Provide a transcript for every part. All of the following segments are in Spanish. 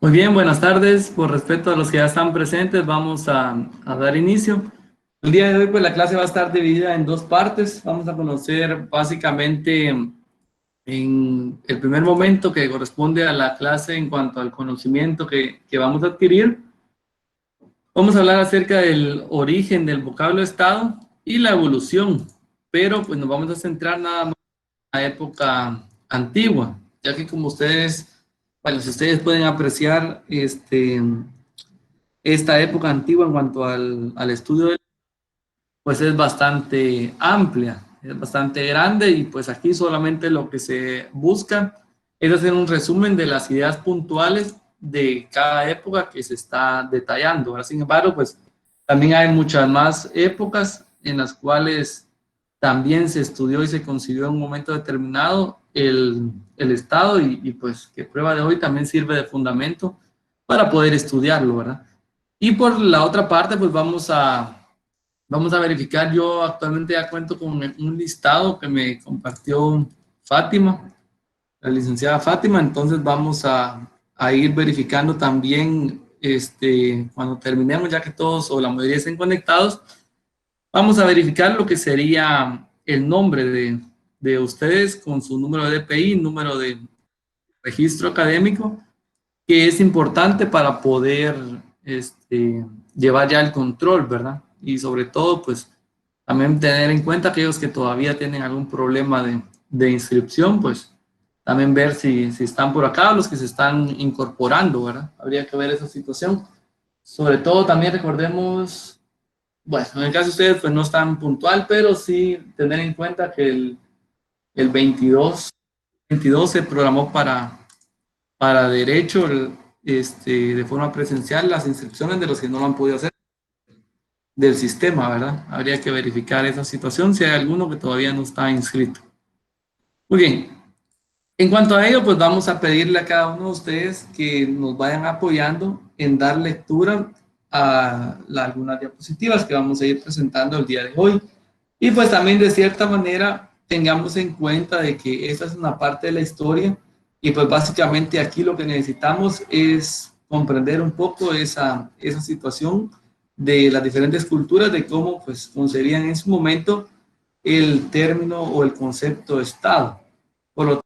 Muy bien, buenas tardes. Por respeto a los que ya están presentes, vamos a dar inicio. El día de hoy, pues la clase va a estar dividida en dos partes. Vamos a conocer básicamente en el primer momento que corresponde a la clase en cuanto al conocimiento que vamos a adquirir. Vamos a hablar acerca del origen del vocablo Estado y la evolución, pero pues nos vamos a centrar nada más en la época antigua, ya que como ustedes, bueno, si ustedes pueden apreciar, esta época antigua en cuanto al estudio, pues es bastante amplia, es bastante grande y pues aquí solamente lo que se busca es hacer un resumen de las ideas puntuales de cada época que se está detallando. Ahora, sin embargo, pues también hay muchas más épocas en las cuales también se estudió y se concibió en un momento determinado el Estado pues que prueba de hoy también sirve de fundamento para poder estudiarlo, ¿verdad? Y por la otra parte, pues vamos a verificar. Yo actualmente ya cuento con un listado que me compartió Fátima, la licenciada Fátima, entonces vamos a ir verificando también, cuando terminemos, ya que todos o la mayoría estén conectados, vamos a verificar lo que sería el nombre de ustedes con su número de DPI, número de registro académico, que es importante para poder llevar ya el control, ¿verdad? Y sobre todo, pues, también tener en cuenta aquellos que todavía tienen algún problema de inscripción, pues, también ver si están por acá o los que se están incorporando, ¿verdad? Habría que ver esa situación. Sobre todo, también recordemos, bueno, en el caso de ustedes, pues, no es tan puntual, pero sí tener en cuenta que el 22 se programó para derecho de forma presencial las inscripciones de los que no lo han podido hacer del sistema, ¿verdad? Habría que verificar esa situación si hay alguno que todavía no está inscrito. Muy bien. En cuanto a ello, pues vamos a pedirle a cada uno de ustedes que nos vayan apoyando en dar lectura a algunas diapositivas que vamos a ir presentando el día de hoy. Y pues también de cierta manera tengamos en cuenta de que esta es una parte de la historia y pues básicamente aquí lo que necesitamos es comprender un poco esa situación de las diferentes culturas, de cómo pues concebían en su momento el término o el concepto de Estado. Por lo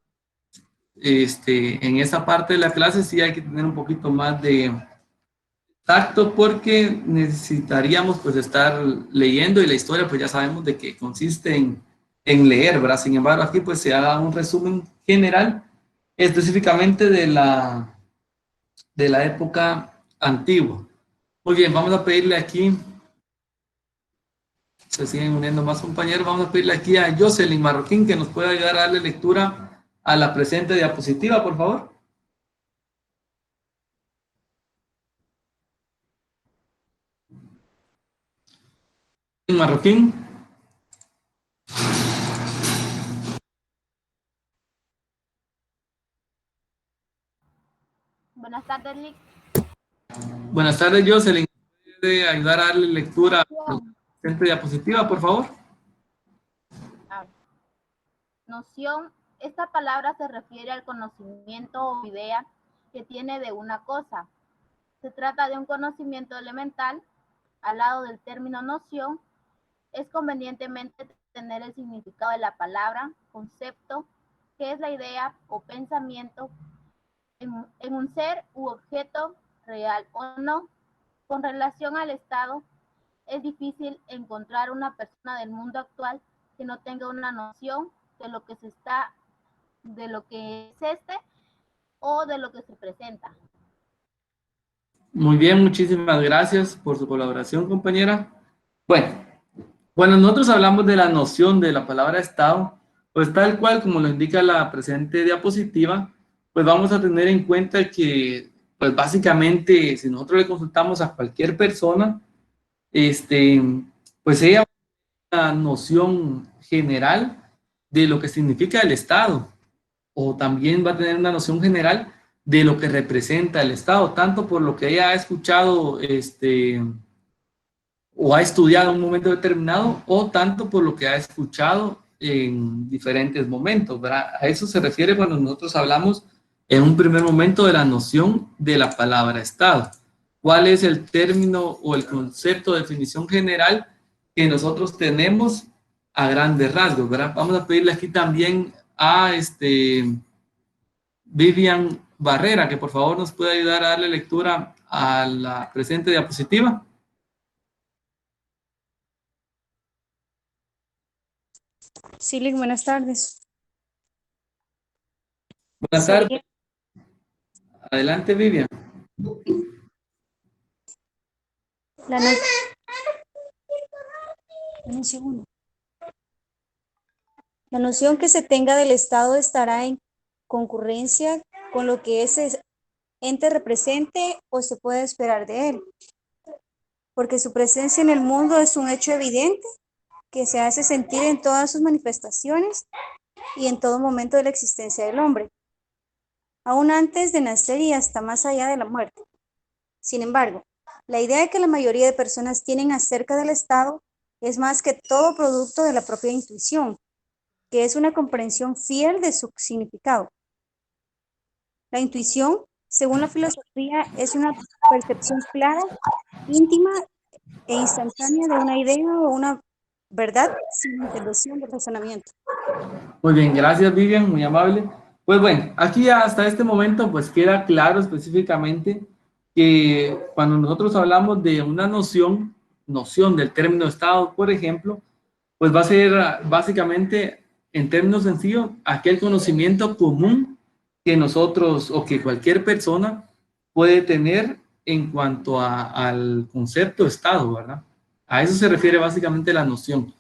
en esa parte de la clase sí hay que tener un poquito más de tacto porque necesitaríamos pues estar leyendo y la historia pues ya sabemos de que consiste en leer, ¿verdad? Sin embargo aquí pues se haga un resumen general específicamente de la época antigua. Muy bien, vamos a pedirle aquí, se siguen uniendo más compañeros, vamos a pedirle aquí a Jocelyn Marroquín que nos pueda ayudar a darle lectura a la presente diapositiva, por favor. Marroquín. Buenas tardes, Lick. Buenas tardes, Jocelyn. ¿Puede ayudar a darle lectura a la presente diapositiva, por favor? Noción. Esta palabra se refiere al conocimiento o idea que tiene de una cosa. Se trata de un conocimiento elemental. Al lado del término noción, es convenientemente tener el significado de la palabra, concepto, que es la idea o pensamiento en un ser u objeto, real o no. Con relación al Estado, es difícil encontrar una persona del mundo actual que no tenga una noción de lo que es o de lo que se presenta. Muy bien, muchísimas gracias por su colaboración, compañera. Bueno, cuando nosotros hablamos de la noción de la palabra Estado, pues tal cual como lo indica la presente diapositiva, pues vamos a tener en cuenta que, pues básicamente, si nosotros le consultamos a cualquier persona, pues ella una noción general de lo que significa el Estado, o también va a tener una noción general de lo que representa el Estado, tanto por lo que ella ha escuchado o ha estudiado en un momento determinado, o tanto por lo que ha escuchado en diferentes momentos, ¿verdad? A eso se refiere cuando nosotros hablamos en un primer momento de la noción de la palabra Estado. ¿Cuál es el término o el concepto de definición general que nosotros tenemos a grandes rasgos, ¿verdad? Vamos a pedirle aquí también a Vivian Barrera, que por favor nos pueda ayudar a darle lectura a la presente diapositiva. Sí, Lick, buenas tardes. Buenas tardes. Adelante, Vivian. La, no... Un segundo. La noción que se tenga del Estado estará en concurrencia con lo que ese ente represente o se puede esperar de él, porque su presencia en el mundo es un hecho evidente que se hace sentir en todas sus manifestaciones y en todo momento de la existencia del hombre, aún antes de nacer y hasta más allá de la muerte. Sin embargo, la idea que la mayoría de personas tienen acerca del Estado es más que todo producto de la propia intuición, que es una comprensión fiel de su significado. La intuición, según la filosofía, es una percepción clara, íntima e instantánea de una idea o una verdad sin intervención de razonamiento. Muy bien, gracias Vivian, muy amable. Pues bueno, aquí hasta este momento pues queda claro específicamente que cuando nosotros hablamos de una noción del término Estado, por ejemplo, pues va a ser básicamente, en términos sencillos, aquel conocimiento común que nosotros o que cualquier persona puede tener en cuanto al concepto Estado, ¿verdad? A eso se refiere básicamente la noción.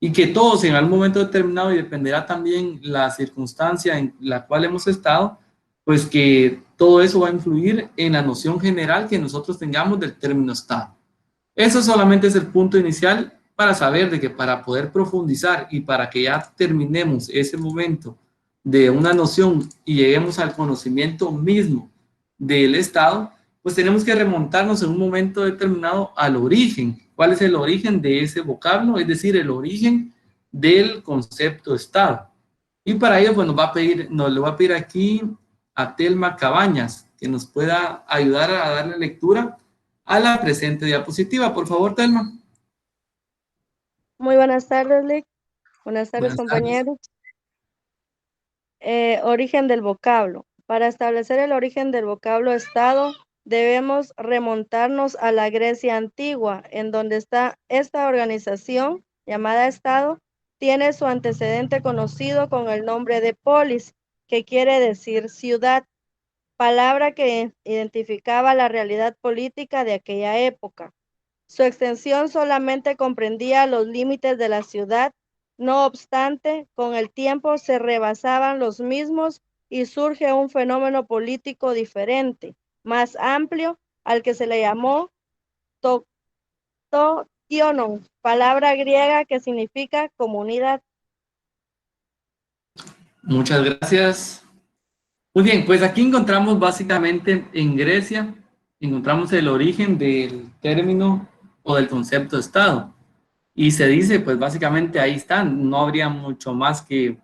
Y que todos en algún momento determinado, y dependerá también la circunstancia en la cual hemos estado, pues que todo eso va a influir en la noción general que nosotros tengamos del término Estado. Eso solamente es el punto inicial para saber de que para poder profundizar y para que ya terminemos ese momento de una noción y lleguemos al conocimiento mismo del Estado, pues tenemos que remontarnos en un momento determinado al origen. ¿Cuál es el origen de ese vocablo? Es decir, el origen del concepto Estado. Y para ello, pues nos le va a pedir aquí a Telma Cabañas, que nos pueda ayudar a darle lectura a la presente diapositiva. Por favor, Telma. Muy buenas tardes, Lick. Buenas tardes, Buenas tardes. compañeros. Origen del vocablo. Para establecer el origen del vocablo Estado, debemos remontarnos a la Grecia antigua, en donde está esta organización llamada Estado, tiene su antecedente conocido con el nombre de polis, que quiere decir ciudad, palabra que identificaba la realidad política de aquella época. Su extensión solamente comprendía los límites de la ciudad, no obstante, con el tiempo se rebasaban los mismos y surge un fenómeno político diferente, más amplio, al que se le llamó tokionon, palabra griega que significa comunidad. Muchas gracias. Muy bien, pues aquí encontramos básicamente en Grecia, encontramos el origen del término o del concepto de Estado. Y se dice, pues básicamente ahí están, no habría mucho más que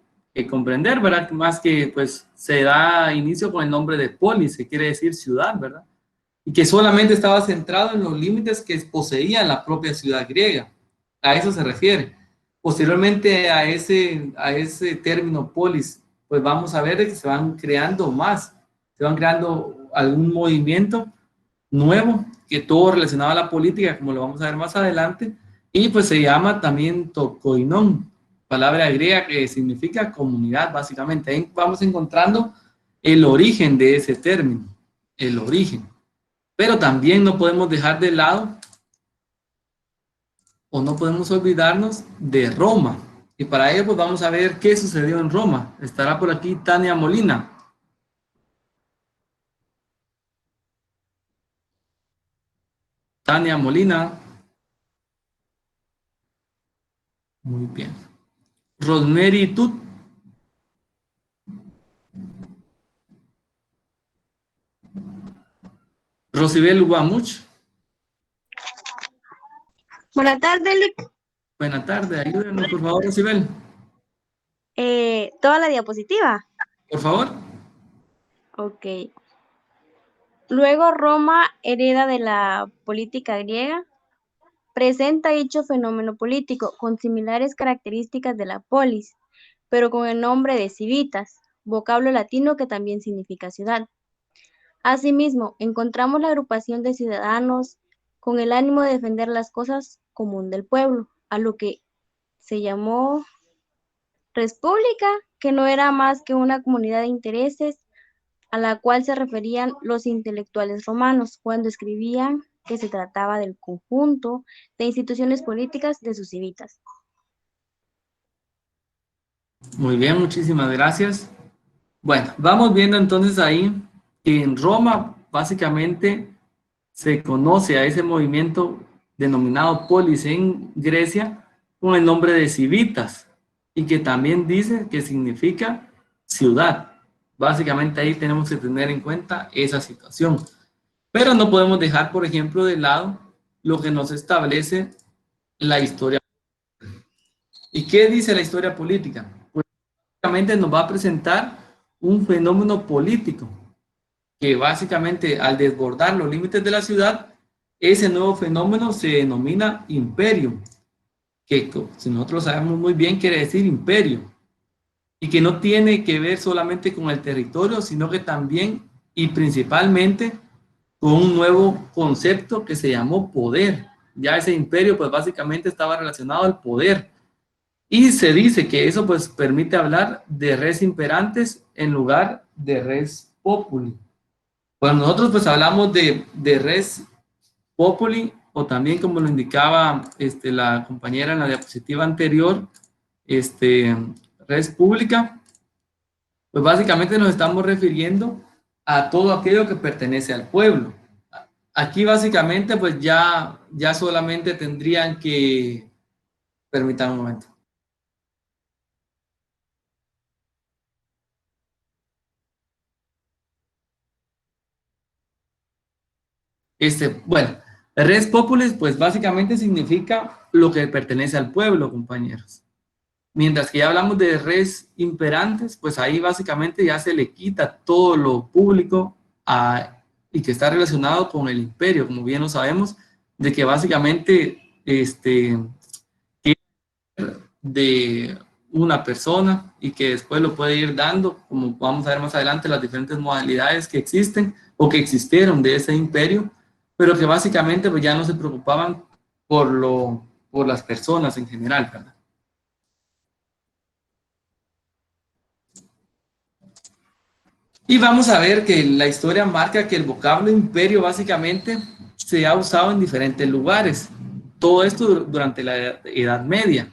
comprender, ¿verdad? Más que pues se da inicio con el nombre de polis, que quiere decir ciudad, ¿verdad? Y que solamente estaba centrado en los límites que poseía la propia ciudad griega. A eso se refiere. Posteriormente a ese término polis, pues vamos a ver que se van creando más, se van creando algún movimiento nuevo, que todo relacionado a la política, como lo vamos a ver más adelante, y pues se llama también tokoinon, palabra griega que significa comunidad, básicamente. Ahí vamos encontrando el origen de ese término, el origen. Pero también no podemos dejar de lado o no podemos olvidarnos de Roma. Y para ello pues vamos a ver qué sucedió en Roma. Estará por aquí Tania Molina. Tania Molina. Muy bien. Rosemary Tut. Rosibel Guamuch. Buenas tardes, Lick. Buenas tardes, ayúdenos por favor, Rosibel. Toda la diapositiva. Por favor. Ok. Luego Roma hereda de la política griega, presenta dicho fenómeno político con similares características de la polis, pero con el nombre de civitas, vocablo latino que también significa ciudad. Asimismo, encontramos la agrupación de ciudadanos con el ánimo de defender las cosas común del pueblo, a lo que se llamó república, que no era más que una comunidad de intereses a la cual se referían los intelectuales romanos cuando escribían que se trataba del conjunto de instituciones políticas de sus civitas. Muy bien, muchísimas gracias. Bueno, vamos viendo entonces ahí que en Roma básicamente se conoce a ese movimiento denominado polis en Grecia con el nombre de civitas y que también dice que significa ciudad. Básicamente ahí tenemos que tener en cuenta esa situación. Pero no podemos dejar, por ejemplo, de lado lo que nos establece la historia. ¿Y qué dice la historia política? Pues básicamente nos va a presentar un fenómeno político que básicamente al desbordar los límites de la ciudad, ese nuevo fenómeno se denomina imperio, que si nosotros sabemos muy bien quiere decir imperio, y que no tiene que ver solamente con el territorio, sino que también y principalmente con un nuevo concepto que se llamó poder. Ya ese imperio pues básicamente estaba relacionado al poder. Y se dice que eso pues permite hablar de res imperantes en lugar de res populi. Cuando nosotros pues hablamos de res populi, o también como lo indicaba la compañera en la diapositiva anterior, res pública, pues básicamente nos estamos refiriendo a todo aquello que pertenece al pueblo. Aquí básicamente pues ya solamente tendrían que, permítanme un momento. Bueno, res populis, pues básicamente significa lo que pertenece al pueblo, compañeros. Mientras que ya hablamos de res imperantes, pues ahí básicamente ya se le quita todo lo público y que está relacionado con el imperio, como bien lo sabemos, de que básicamente de una persona y que después lo puede ir dando, como vamos a ver más adelante, las diferentes modalidades que existen o que existieron de ese imperio, pero que básicamente pues ya no se preocupaban por las personas en general, ¿verdad? Y vamos a ver que la historia marca que el vocablo imperio básicamente se ha usado en diferentes lugares. Todo esto durante la Edad Media.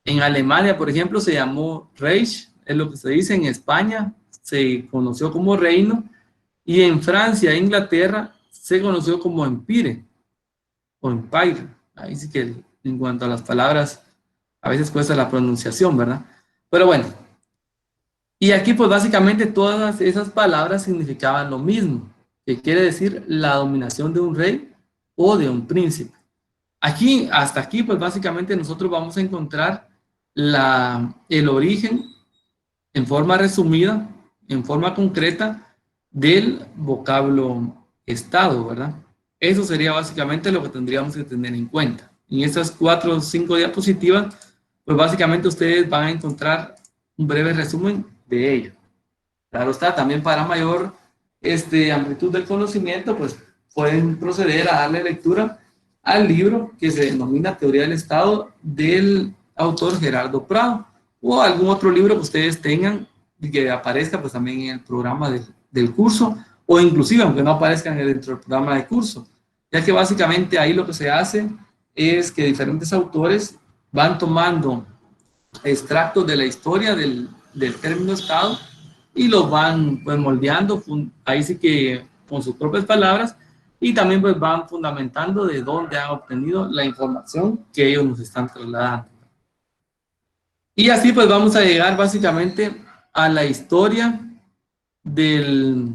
En Alemania, por ejemplo, se llamó Reich, es lo que se dice. En España se conoció como reino, y en Francia e Inglaterra se conoció como empire o empire. Ahí sí que en cuanto a las palabras, a veces cuesta la pronunciación, ¿verdad? Pero bueno, y aquí pues básicamente todas esas palabras significaban lo mismo, que quiere decir la dominación de un rey o de un príncipe. Aquí, hasta aquí, pues básicamente nosotros vamos a encontrar el origen en forma resumida, en forma concreta, del vocablo Estado, ¿verdad? Eso sería básicamente lo que tendríamos que tener en cuenta. En estas 4 o 5 diapositivas, pues básicamente ustedes van a encontrar un breve resumen de ello. Claro está, también para mayor amplitud del conocimiento, pues pueden proceder a darle lectura al libro que se denomina Teoría del Estado del autor Gerardo Prado, o algún otro libro que ustedes tengan y que aparezca pues también en el programa del curso, o inclusive aunque no aparezcan dentro del programa de curso, ya que básicamente ahí lo que se hace es que diferentes autores van tomando extractos de la historia del término Estado y los van pues moldeando, ahí sí que con sus propias palabras, y también pues van fundamentando de dónde han obtenido la información que ellos nos están trasladando. Y así pues vamos a llegar básicamente a la historia de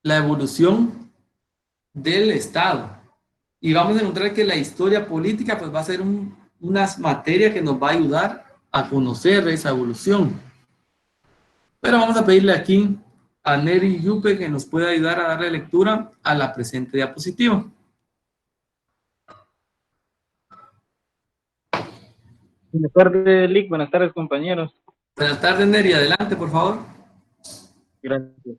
la evolución del Estado. Y vamos a encontrar que la historia política pues va a ser una materia que nos va a ayudar a conocer esa evolución. Pero vamos a pedirle aquí a Neri Yupe, que nos pueda ayudar a darle lectura a la presente diapositiva. Buenas tardes, Lick. Buenas tardes, compañeros. Buenas tardes, Neri. Adelante, por favor. Gracias.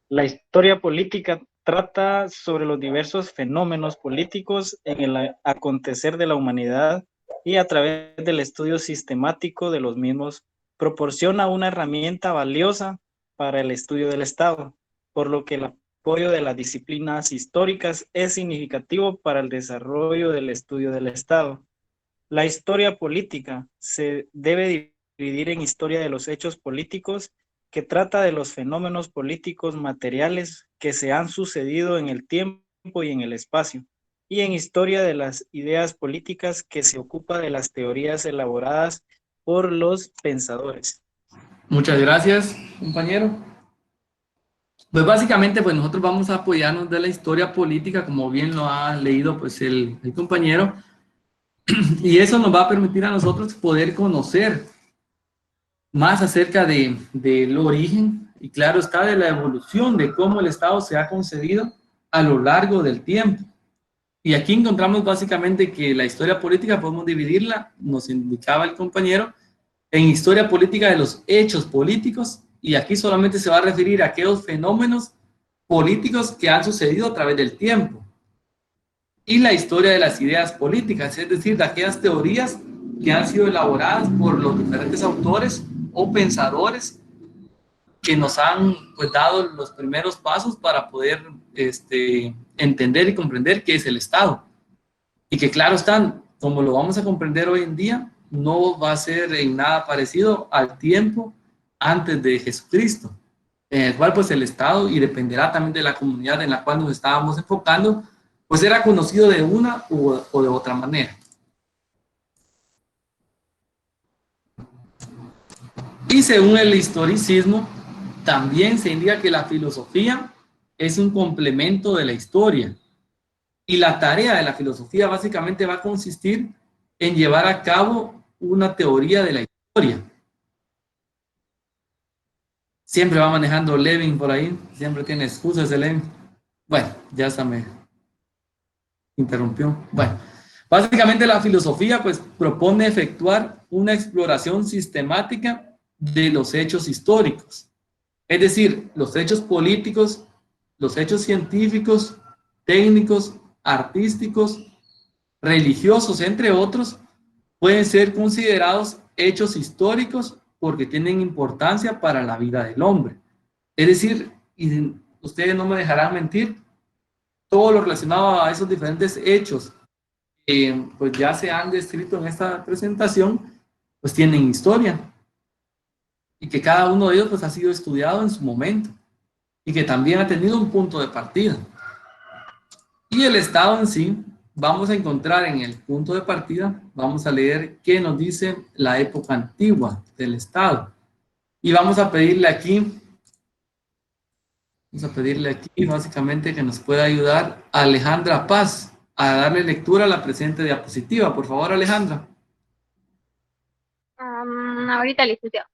La historia política trata sobre los diversos fenómenos políticos en el acontecer de la humanidad y a través del estudio sistemático de los mismos proporciona una herramienta valiosa para el estudio del Estado, por lo que el apoyo de las disciplinas históricas es significativo para el desarrollo del estudio del Estado. La historia política se debe dividir en historia de los hechos políticos, que trata de los fenómenos políticos materiales que se han sucedido en el tiempo y en el espacio, y en historia de las ideas políticas, que se ocupa de las teorías elaboradas por los pensadores. Muchas gracias, compañero. Pues básicamente, pues nosotros vamos a apoyarnos de la historia política, como bien lo ha leído pues el compañero, y eso nos va a permitir a nosotros poder conocer más acerca del origen, y claro está, de la evolución de cómo el Estado se ha concebido a lo largo del tiempo. Y aquí encontramos básicamente que la historia política podemos dividirla, nos indicaba el compañero, en historia política de los hechos políticos, y aquí solamente se va a referir a aquellos fenómenos políticos que han sucedido a través del tiempo. Y la historia de las ideas políticas, es decir, de aquellas teorías que han sido elaboradas por los diferentes autores o pensadores que nos han pues dado los primeros pasos para poder entender y comprender qué es el Estado. Y que claro están, como lo vamos a comprender hoy en día, no va a ser en nada parecido al tiempo antes de Jesucristo, en el cual pues el Estado, y dependerá también de la comunidad en la cual nos estábamos enfocando, pues era conocido de una o de otra manera. Y según el historicismo, también se indica que la filosofía es un complemento de la historia. Y la tarea de la filosofía básicamente va a consistir en llevar a cabo una teoría de la historia. Siempre va manejando Levin por ahí, siempre tiene excusas de Levin. Bueno, ya se me interrumpió. Bueno, básicamente la filosofía pues propone efectuar una exploración sistemática de los hechos históricos. Es decir, los hechos políticos, los hechos científicos, técnicos, artísticos, religiosos, entre otros, pueden ser considerados hechos históricos porque tienen importancia para la vida del hombre. Es decir, y ustedes no me dejarán mentir, todo lo relacionado a esos diferentes hechos pues ya se han descrito en esta presentación, pues tienen historia. Y que cada uno de ellos pues ha sido estudiado en su momento y que también ha tenido un punto de partida. Y el Estado en sí, vamos a encontrar en el punto de partida, vamos a leer qué nos dice la época antigua del Estado. Y vamos a pedirle aquí básicamente que nos pueda ayudar a Alejandra Paz a darle lectura a la presente diapositiva. Por favor, Alejandra. Ahorita, licenciado.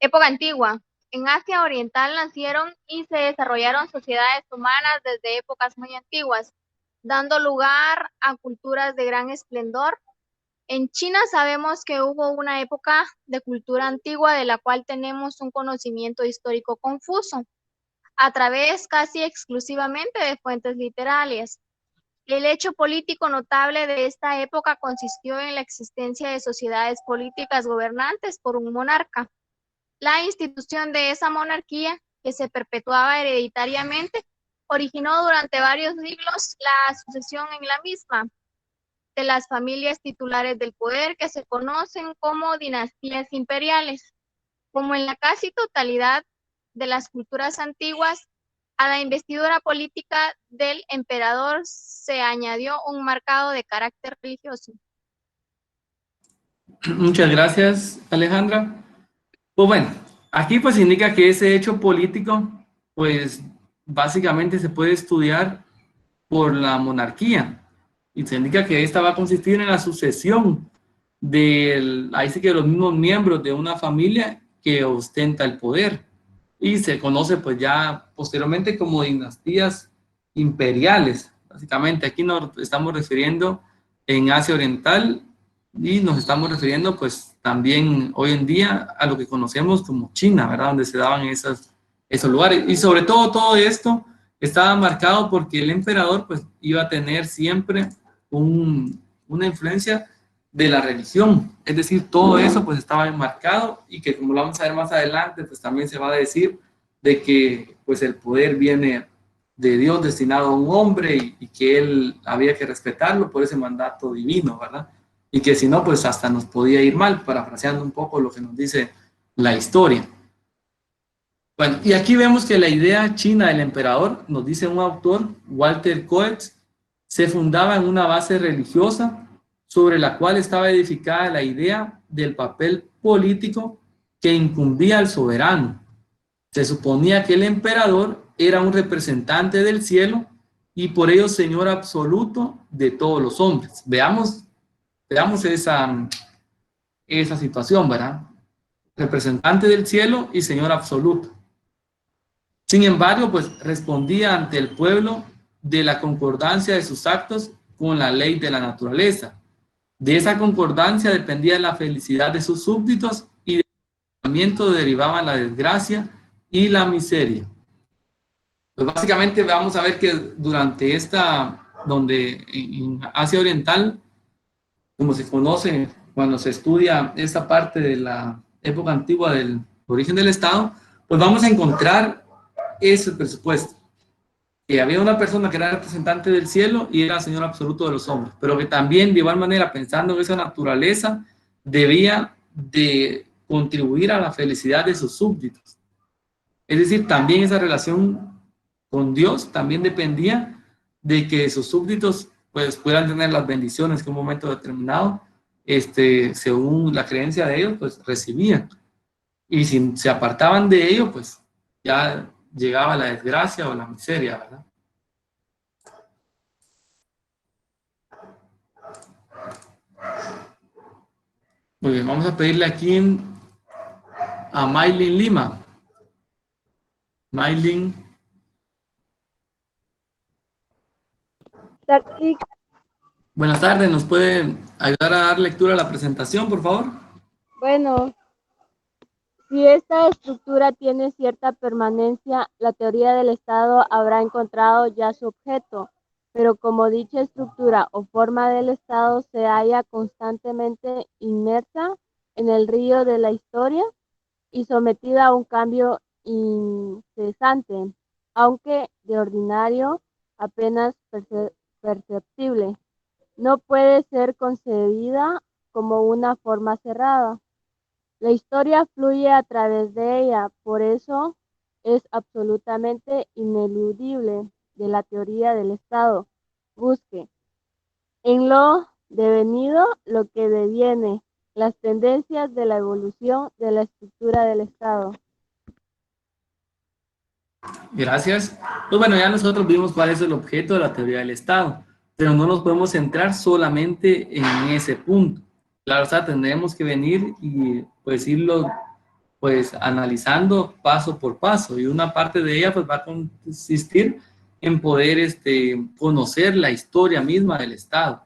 Época antigua. En Asia Oriental nacieron y se desarrollaron sociedades humanas desde épocas muy antiguas, dando lugar a culturas de gran esplendor. En China sabemos que hubo una época de cultura antigua de la cual tenemos un conocimiento histórico confuso, a través casi exclusivamente de fuentes literarias. El hecho político notable de esta época consistió en la existencia de sociedades políticas gobernantes por un monarca. La institución de esa monarquía, que se perpetuaba hereditariamente, originó durante varios siglos la sucesión en la misma de las familias titulares del poder, que se conocen como dinastías imperiales. Como en la casi totalidad de las culturas antiguas, a la investidura política del emperador se añadió un marcado de carácter religioso. Muchas gracias, Alejandra. Pues bueno, aquí pues indica que ese hecho político, pues básicamente se puede estudiar por la monarquía. Y se indica que esta va a consistir en la sucesión ahí sí que los mismos miembros de una familia que ostenta el poder. y se conoce pues ya posteriormente como dinastías imperiales. Básicamente aquí nos estamos refiriendo en Asia Oriental y nos estamos refiriendo pues también hoy en día a lo que conocemos como China, ¿verdad? Donde se daban esos lugares. Y sobre todo esto estaba marcado porque el emperador pues iba a tener siempre una influencia de la religión, es decir, todo eso pues estaba enmarcado y que como lo vamos a ver más adelante, pues también se va a decir de que pues el poder viene de Dios destinado a un hombre y que él había que respetarlo por ese mandato divino, ¿verdad? Y que si no, pues hasta nos podía ir mal, parafraseando un poco lo que nos dice la historia. Bueno, y aquí vemos que la idea china del emperador, nos dice un autor, Walter Coetzee, se fundaba en una base religiosa sobre la cual estaba edificada la idea del papel político que incumbía al soberano. Se suponía que el emperador era un representante del cielo y por ello señor absoluto de todos los hombres. Veamos esa situación, ¿verdad? Representante del cielo y señor absoluto. Sin embargo, pues respondía ante el pueblo de la concordancia de sus actos con la ley de la naturaleza. De esa concordancia dependía la felicidad de sus súbditos y del comportamiento derivaban la desgracia y la miseria. Pues básicamente vamos a ver que durante donde en Asia Oriental, como se conoce cuando se estudia esta parte de la época antigua del origen del Estado, pues vamos a encontrar ese presupuesto. Que había una persona que era representante del cielo y era señor absoluto de los hombres, pero que también de igual manera, pensando en esa naturaleza, debía de contribuir a la felicidad de sus súbditos. Es decir, también esa relación con Dios también dependía de que sus súbditos pues puedan tener las bendiciones que en un momento determinado, según la creencia de ellos, pues recibían. Y si se apartaban de ello, pues ya llegaba la desgracia o la miseria, ¿verdad? Muy bien, vamos a pedirle aquí a Maylin Lima. Maylin. Buenas tardes, ¿nos puede ayudar a dar lectura a la presentación, por favor? Bueno, si esta estructura tiene cierta permanencia, la teoría del Estado habrá encontrado ya su objeto, pero como dicha estructura o forma del Estado se halla constantemente inmersa en el río de la historia y sometida a un cambio incesante, aunque de ordinario apenas perceptible, no puede ser concebida como una forma cerrada. La historia fluye a través de ella, por eso es absolutamente ineludible de la teoría del Estado. Busque en lo devenido lo que deviene, las tendencias de la evolución de la estructura del Estado. Gracias. Pues bueno, ya nosotros vimos cuál es el objeto de la teoría del Estado, pero no nos podemos centrar solamente en ese punto. Claro, o sea, tendremos que venir y pues irlo pues analizando paso por paso, y una parte de ella pues va a consistir en poder conocer la historia misma del Estado,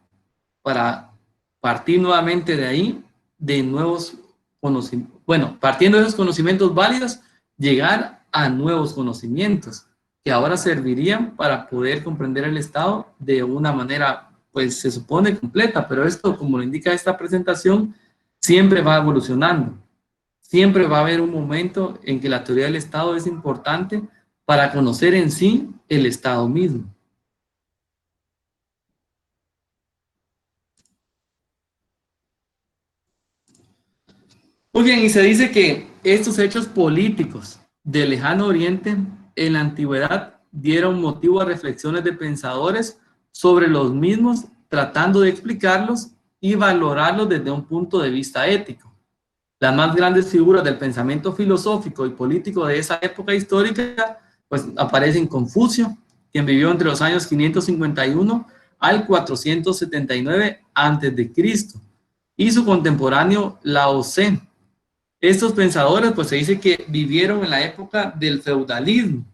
para partir nuevamente de ahí, de nuevos conocimientos, bueno, partiendo de esos conocimientos válidos, llegar a nuevos conocimientos que ahora servirían para poder comprender el Estado de una manera, pues se supone completa, pero esto, como lo indica esta presentación, siempre va evolucionando. Siempre va a haber un momento en que la teoría del Estado es importante para conocer en sí el Estado mismo. Muy bien, y se dice que estos hechos políticos del lejano oriente en la antigüedad dieron motivo a reflexiones de pensadores sobre los mismos, tratando de explicarlos y valorarlos desde un punto de vista ético. Las más grandes figuras del pensamiento filosófico y político de esa época histórica, pues aparecen Confucio, quien vivió entre los años 551 al 479 a.C., y su contemporáneo Lao Tse, Estos pensadores, pues se dice que vivieron en la época del feudalismo,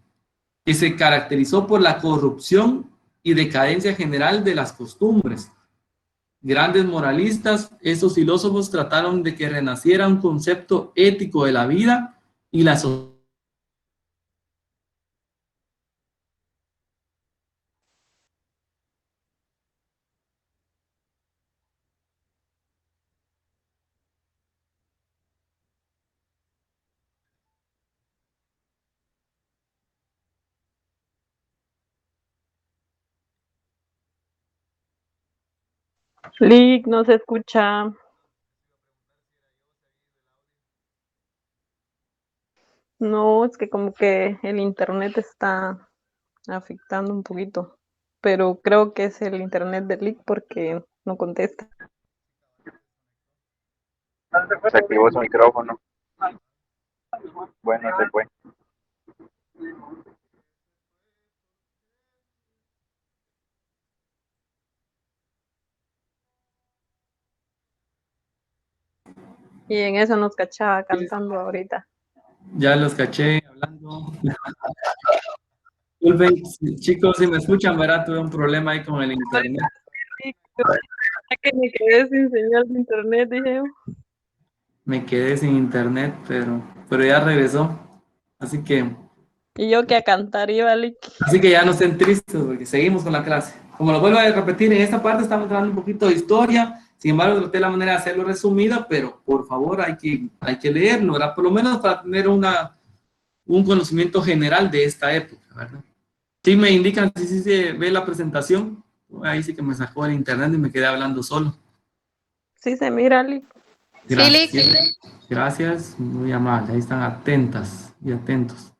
que se caracterizó por la corrupción y decadencia general de las costumbres. Grandes moralistas, estos filósofos trataron de que renaciera un concepto ético de la vida y la sociedad. Lick, no se escucha. No, es que como que el internet está afectando un poquito, pero creo que es el internet de Lick porque no contesta. Se activó su micrófono. Bueno, se fue. Y en eso nos cachaba cantando ahorita. Ya los caché hablando. Disculpen, chicos, si me escuchan, ¿verdad? Tuve un problema ahí con el internet. Que me quedé sin señal de internet, dije. Me quedé sin internet, pero ya regresó. Así que Y yo que a cantar iba, Lick. Así que ya no estén tristes porque seguimos con la clase. Como lo vuelvo a repetir, en esta parte estamos hablando un poquito de historia, sin embargo traté la manera de hacerlo resumida, pero por favor hay que leerlo, ¿verdad? Por lo menos para tener un conocimiento general de esta época, ¿verdad? Sí me indican si se ve la presentación, ahí sí que me sacó el internet y me quedé hablando solo. Sí se mira, Lick. Gracias, gracias, muy amable, ahí están atentas y atentos.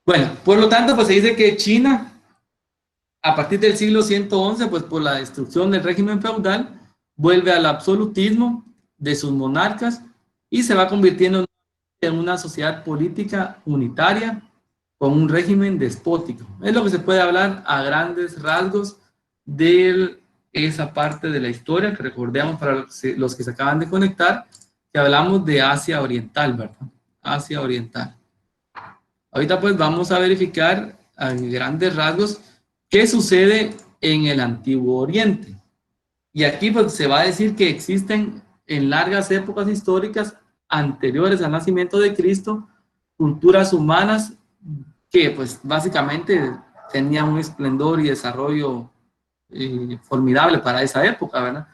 Bueno, por lo tanto, pues se dice que China, a partir del siglo 111, pues por la destrucción del régimen feudal, vuelve al absolutismo de sus monarcas y se va convirtiendo en una sociedad política unitaria con un régimen despótico. Es lo que se puede hablar a grandes rasgos de esa parte de la historia que recordemos para los que se acaban de conectar, que hablamos de Asia Oriental, ¿verdad? Asia Oriental. Ahorita pues vamos a verificar a grandes rasgos qué sucede en el Antiguo Oriente. Y aquí pues se va a decir que existen en largas épocas históricas anteriores al nacimiento de Cristo culturas humanas que pues básicamente tenían un esplendor y desarrollo formidable para esa época, ¿verdad?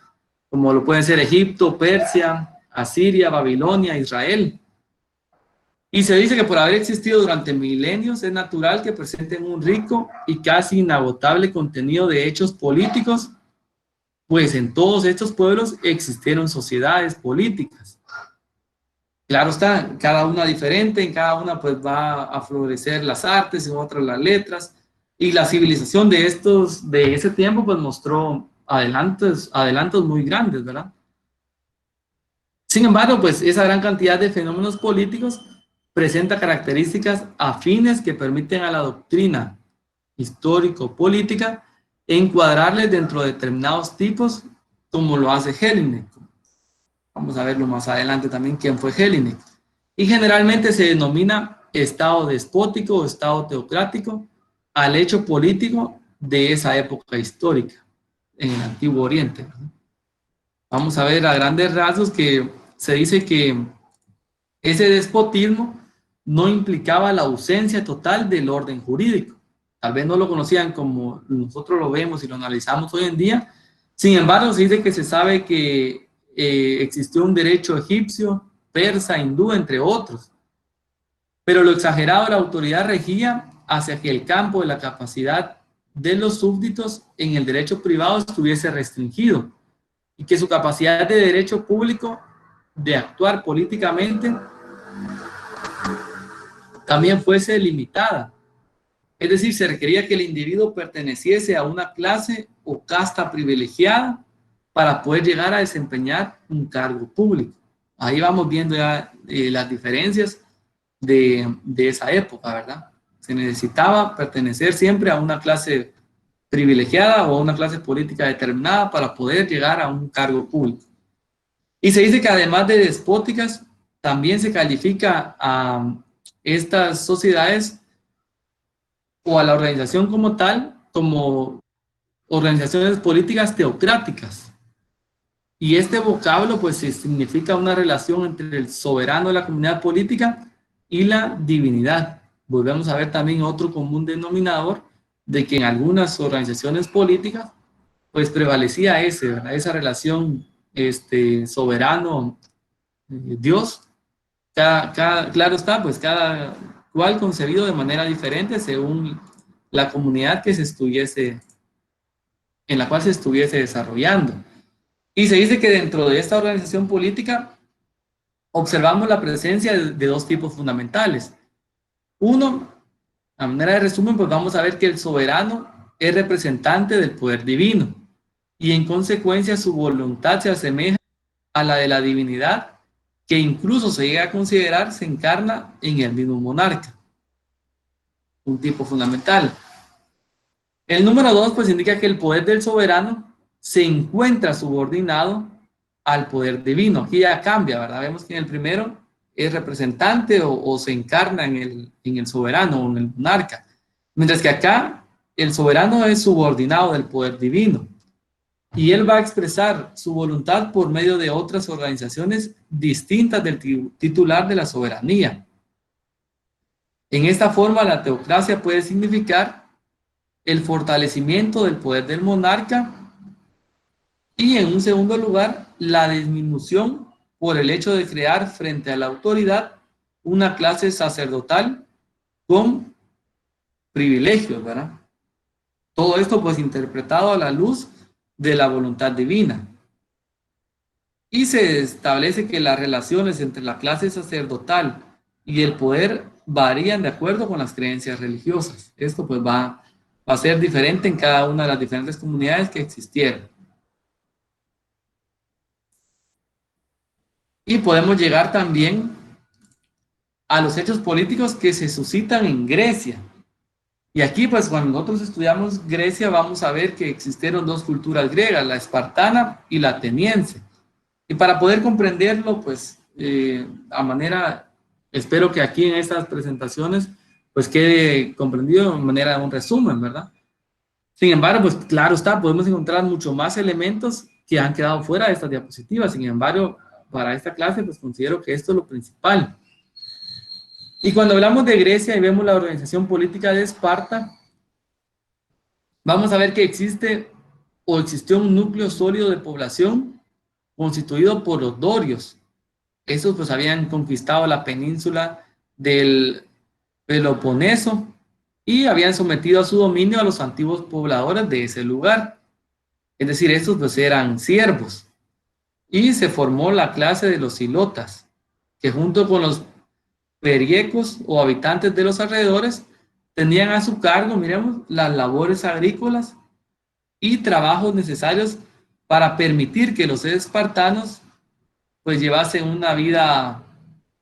Como lo pueden ser Egipto, Persia, Asiria, Babilonia, Israel. Y se dice que por haber existido durante milenios es natural que presenten un rico y casi inagotable contenido de hechos políticos, pues en todos estos pueblos existieron sociedades políticas. Claro está, cada una diferente, en cada una pues va a florecer las artes, en otras las letras, y la civilización de ese tiempo pues mostró adelantos muy grandes, ¿verdad? Sin embargo, pues esa gran cantidad de fenómenos políticos presenta características afines que permiten a la doctrina histórico-política encuadrarles dentro de determinados tipos, como lo hace Jelinek. Vamos a verlo más adelante también quién fue Jelinek. Y generalmente se denomina estado despótico o estado teocrático al hecho político de esa época histórica en el Antiguo Oriente, ¿verdad? Vamos a ver a grandes rasgos que se dice que ese despotismo no implicaba la ausencia total del orden jurídico. Tal vez no lo conocían como nosotros lo vemos y lo analizamos hoy en día. Sin embargo, se dice que se sabe que existió un derecho egipcio, persa, hindú, entre otros. Pero lo exagerado de la autoridad regía hacia que el campo de la capacidad de los súbditos en el derecho privado estuviese restringido y que su capacidad de derecho público de actuar políticamente también fuese limitada. Es decir, se requería que el individuo perteneciese a una clase o casta privilegiada para poder llegar a desempeñar un cargo público. Ahí vamos viendo ya las diferencias de esa época, ¿verdad? Se necesitaba pertenecer siempre a una clase privilegiada o a una clase política determinada para poder llegar a un cargo público. Y se dice que además de despóticas, también se califica a estas sociedades o a la organización como tal, como organizaciones políticas teocráticas. Y este vocablo pues significa una relación entre el soberano de la comunidad política y la divinidad. Volvemos a ver también otro común denominador de que en algunas organizaciones políticas pues prevalecía esa relación soberano Dios. Claro está, pues cada cual concebido de manera diferente según la comunidad que se estuviese, en la cual se estuviese desarrollando. Y se dice que dentro de esta organización política observamos la presencia de dos tipos fundamentales. Uno, a manera de resumen, pues vamos a ver que el soberano es representante del poder divino y en consecuencia su voluntad se asemeja a la de la divinidad, que incluso se llega a considerar se encarna en el mismo monarca. Un tipo fundamental. El número 2 pues indica que el poder del soberano se encuentra subordinado al poder divino. Aquí ya cambia, ¿verdad? Vemos que en el primero es representante o se encarna en el soberano o en el monarca. Mientras que acá el soberano es subordinado del poder divino. Y él va a expresar su voluntad por medio de otras organizaciones distintas del titular de la soberanía. En esta forma, la teocracia puede significar el fortalecimiento del poder del monarca y, en un segundo lugar, la disminución por el hecho de crear frente a la autoridad una clase sacerdotal con privilegios, ¿verdad? Todo esto pues interpretado a la luz de la voluntad divina. Y se establece que las relaciones entre la clase sacerdotal y el poder varían de acuerdo con las creencias religiosas. Esto pues va a ser diferente en cada una de las diferentes comunidades que existieron. Y podemos llegar también a los hechos políticos que se suscitan en Grecia. Y aquí, pues, cuando nosotros estudiamos Grecia, vamos a ver que existieron dos culturas griegas, la espartana y la ateniense. Y para poder comprenderlo, pues, espero que aquí en estas presentaciones, pues, quede comprendido de manera de un resumen, ¿verdad? Sin embargo, pues, claro está, podemos encontrar mucho más elementos que han quedado fuera de estas diapositivas. Sin embargo, para esta clase, pues, considero que esto es lo principal. Y cuando hablamos de Grecia y vemos la organización política de Esparta, vamos a ver que existe o existió un núcleo sólido de población constituido por los dorios. Estos pues habían conquistado la península del Peloponeso y habían sometido a su dominio a los antiguos pobladores de ese lugar. Es decir, estos pues eran siervos. Y se formó la clase de los hilotas, que junto con los periecos o habitantes de los alrededores tenían a su cargo, miremos, las labores agrícolas y trabajos necesarios para permitir que los espartanos pues llevasen una vida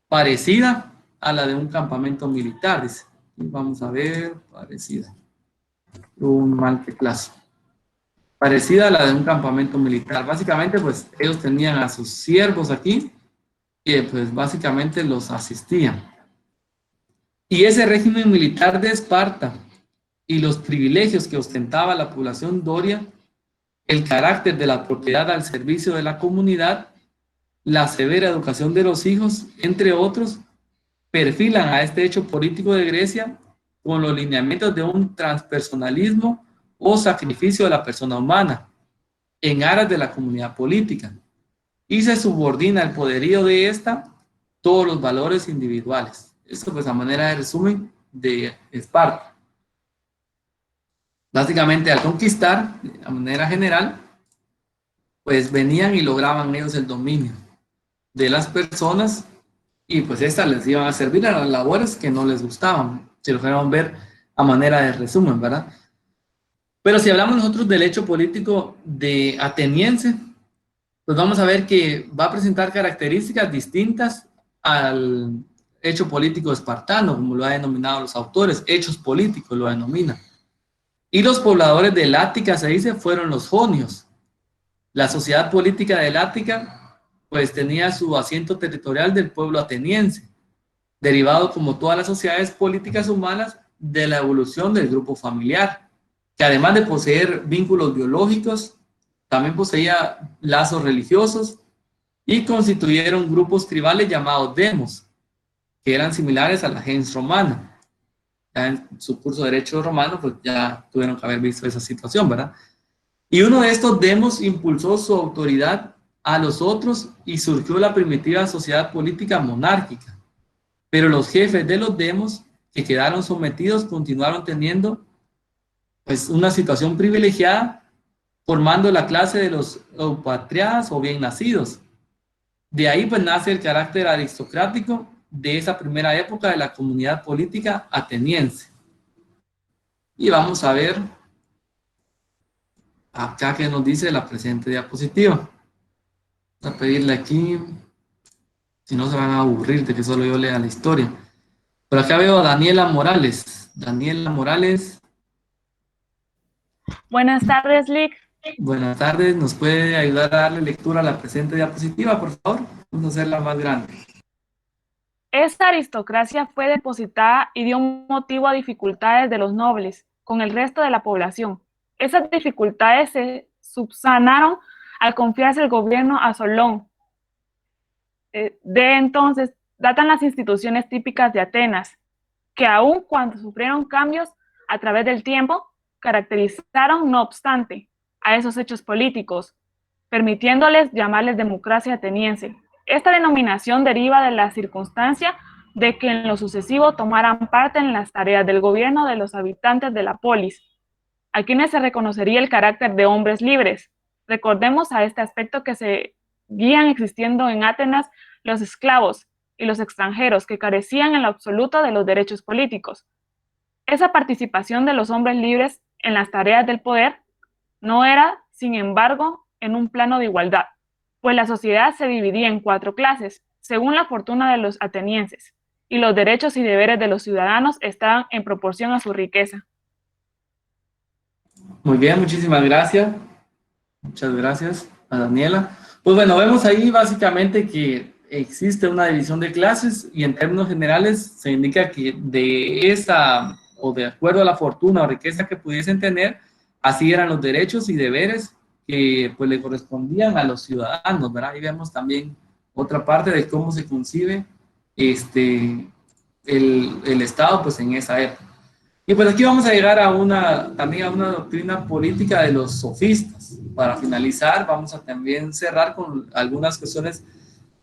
parecida a la de un campamento militar. Dice. Vamos a ver, parecida. Un mal teclazo. Parecida a la de un campamento militar. Básicamente pues ellos tenían a sus siervos aquí y pues básicamente los asistían. Y ese régimen militar de Esparta y los privilegios que ostentaba la población doria, el carácter de la propiedad al servicio de la comunidad, la severa educación de los hijos, entre otros, perfilan a este hecho político de Grecia con los lineamientos de un transpersonalismo o sacrificio de la persona humana en aras de la comunidad política, y se subordina el poderío de esta todos los valores individuales. Esto pues a manera de resumen de Esparta. Básicamente al conquistar, de manera general, pues venían y lograban ellos el dominio de las personas y pues estas les iban a servir a las labores que no les gustaban. Si lo queremos ver a manera de resumen, ¿verdad? Pero si hablamos nosotros del hecho político de ateniense, pues vamos a ver que va a presentar características distintas al hecho político espartano, como lo han denominado los autores, hechos políticos lo denominan. Y los pobladores de Lática, se dice, fueron los jonios. La sociedad política de Lática pues tenía su asiento territorial del pueblo ateniense, derivado como todas las sociedades políticas humanas de la evolución del grupo familiar, que además de poseer vínculos biológicos, también poseía lazos religiosos y constituyeron grupos tribales llamados demos, que eran similares a la gens romana. Ya en su curso de Derecho Romano, pues ya tuvieron que haber visto esa situación, ¿verdad? Y uno de estos demos impulsó su autoridad a los otros y surgió la primitiva sociedad política monárquica. Pero los jefes de los demos que quedaron sometidos continuaron teniendo pues una situación privilegiada, formando la clase de los eupatriadas o bien nacidos. De ahí pues nace el carácter aristocrático de esa primera época de la comunidad política ateniense. Y vamos a ver acá que nos dice la presente diapositiva. Voy a pedirle aquí, si no se van a aburrir de que solo yo lea la historia. Por acá veo a Daniela Morales. Daniela Morales. Buenas tardes, Lick. Buenas tardes. ¿Nos puede ayudar a darle lectura a la presente diapositiva, por favor? Vamos a hacerla más grande. Esta aristocracia fue depositada y dio motivo a dificultades de los nobles con el resto de la población. Esas dificultades se subsanaron al confiarse el gobierno a Solón. De entonces datan las instituciones típicas de Atenas, que aun cuando sufrieron cambios a través del tiempo, caracterizaron, no obstante, a esos hechos políticos, permitiéndoles llamarles democracia ateniense. Esta denominación deriva de la circunstancia de que en lo sucesivo tomaran parte en las tareas del gobierno de los habitantes de la polis, a quienes se reconocería el carácter de hombres libres. Recordemos a este aspecto que se guían existiendo en Atenas los esclavos y los extranjeros que carecían en lo absoluto de los derechos políticos. Esa participación de los hombres libres en las tareas del poder no era, sin embargo, en un plano de igualdad, pues la sociedad se dividía en 4 clases, según la fortuna de los atenienses, y los derechos y deberes de los ciudadanos estaban en proporción a su riqueza. Muy bien, muchísimas gracias. Muchas gracias a Daniela. Pues bueno, vemos ahí básicamente que existe una división de clases y en términos generales se indica que de esa o de acuerdo a la fortuna o riqueza que pudiesen tener, así eran los derechos y deberes que pues le correspondían a los ciudadanos, ¿verdad? Ahí vemos también otra parte de cómo se concibe el Estado pues en esa época. Y pues aquí vamos a llegar también a una doctrina política de los sofistas. Para finalizar, vamos a también cerrar con algunas cuestiones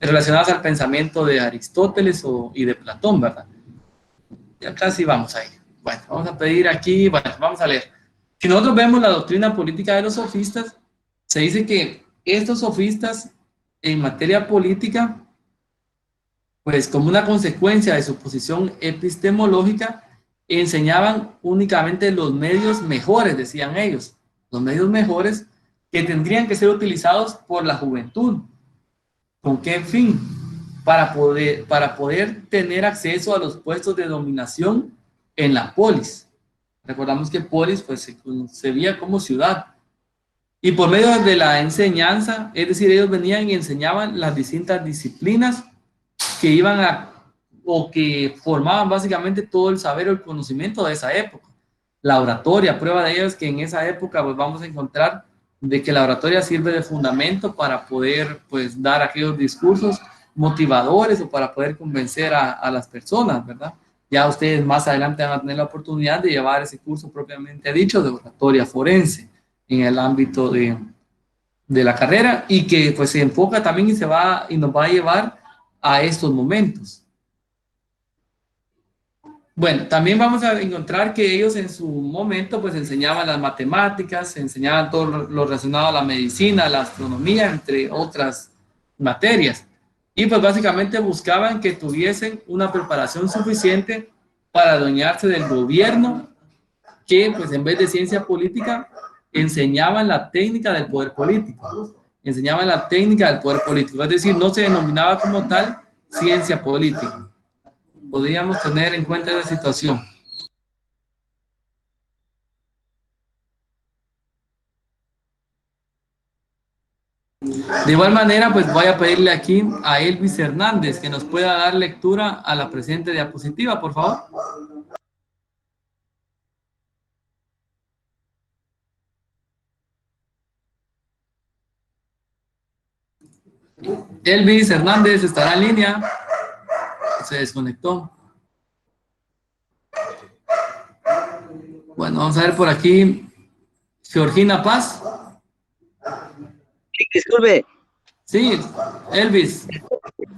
relacionadas al pensamiento de Aristóteles y de Platón, ¿verdad? Ya casi vamos ahí. Bueno, vamos a pedir aquí, bueno, vamos a leer. Si nosotros vemos la doctrina política de los sofistas, se dice que estos sofistas en materia política, pues como una consecuencia de su posición epistemológica, enseñaban únicamente los medios mejores, decían ellos, los medios mejores que tendrían que ser utilizados por la juventud. ¿Con qué fin? Para poder tener acceso a los puestos de dominación en la polis. Recordamos que polis pues, se concebía como ciudad. Y por medio de la enseñanza, es decir, ellos venían y enseñaban las distintas disciplinas que iban o que formaban básicamente todo el saber o el conocimiento de esa época. La oratoria, prueba de ello es que en esa época pues vamos a encontrar de que la oratoria sirve de fundamento para poder pues dar aquellos discursos motivadores o para poder convencer a las personas, ¿verdad? Ya ustedes más adelante van a tener la oportunidad de llevar ese curso propiamente dicho de oratoria forense en el ámbito de la carrera y que pues se enfoca también y nos va a llevar a estos momentos. Bueno, también vamos a encontrar que ellos en su momento pues enseñaban las matemáticas, enseñaban todo lo relacionado a la medicina, la astronomía, entre otras materias. Y pues básicamente buscaban que tuviesen una preparación suficiente para adueñarse del gobierno, que pues en vez de ciencia política enseñaban la técnica del poder político. Enseñaban la técnica del poder político, es decir, no se denominaba como tal ciencia política. Podríamos tener en cuenta esa situación. De igual manera, pues voy a pedirle aquí a Elvis Hernández que nos pueda dar lectura a la presente diapositiva, por favor. Elvis Hernández estará en línea. Se desconectó. Bueno, vamos a ver por aquí. Georgina Paz. Disculpe, Sí, Elvis.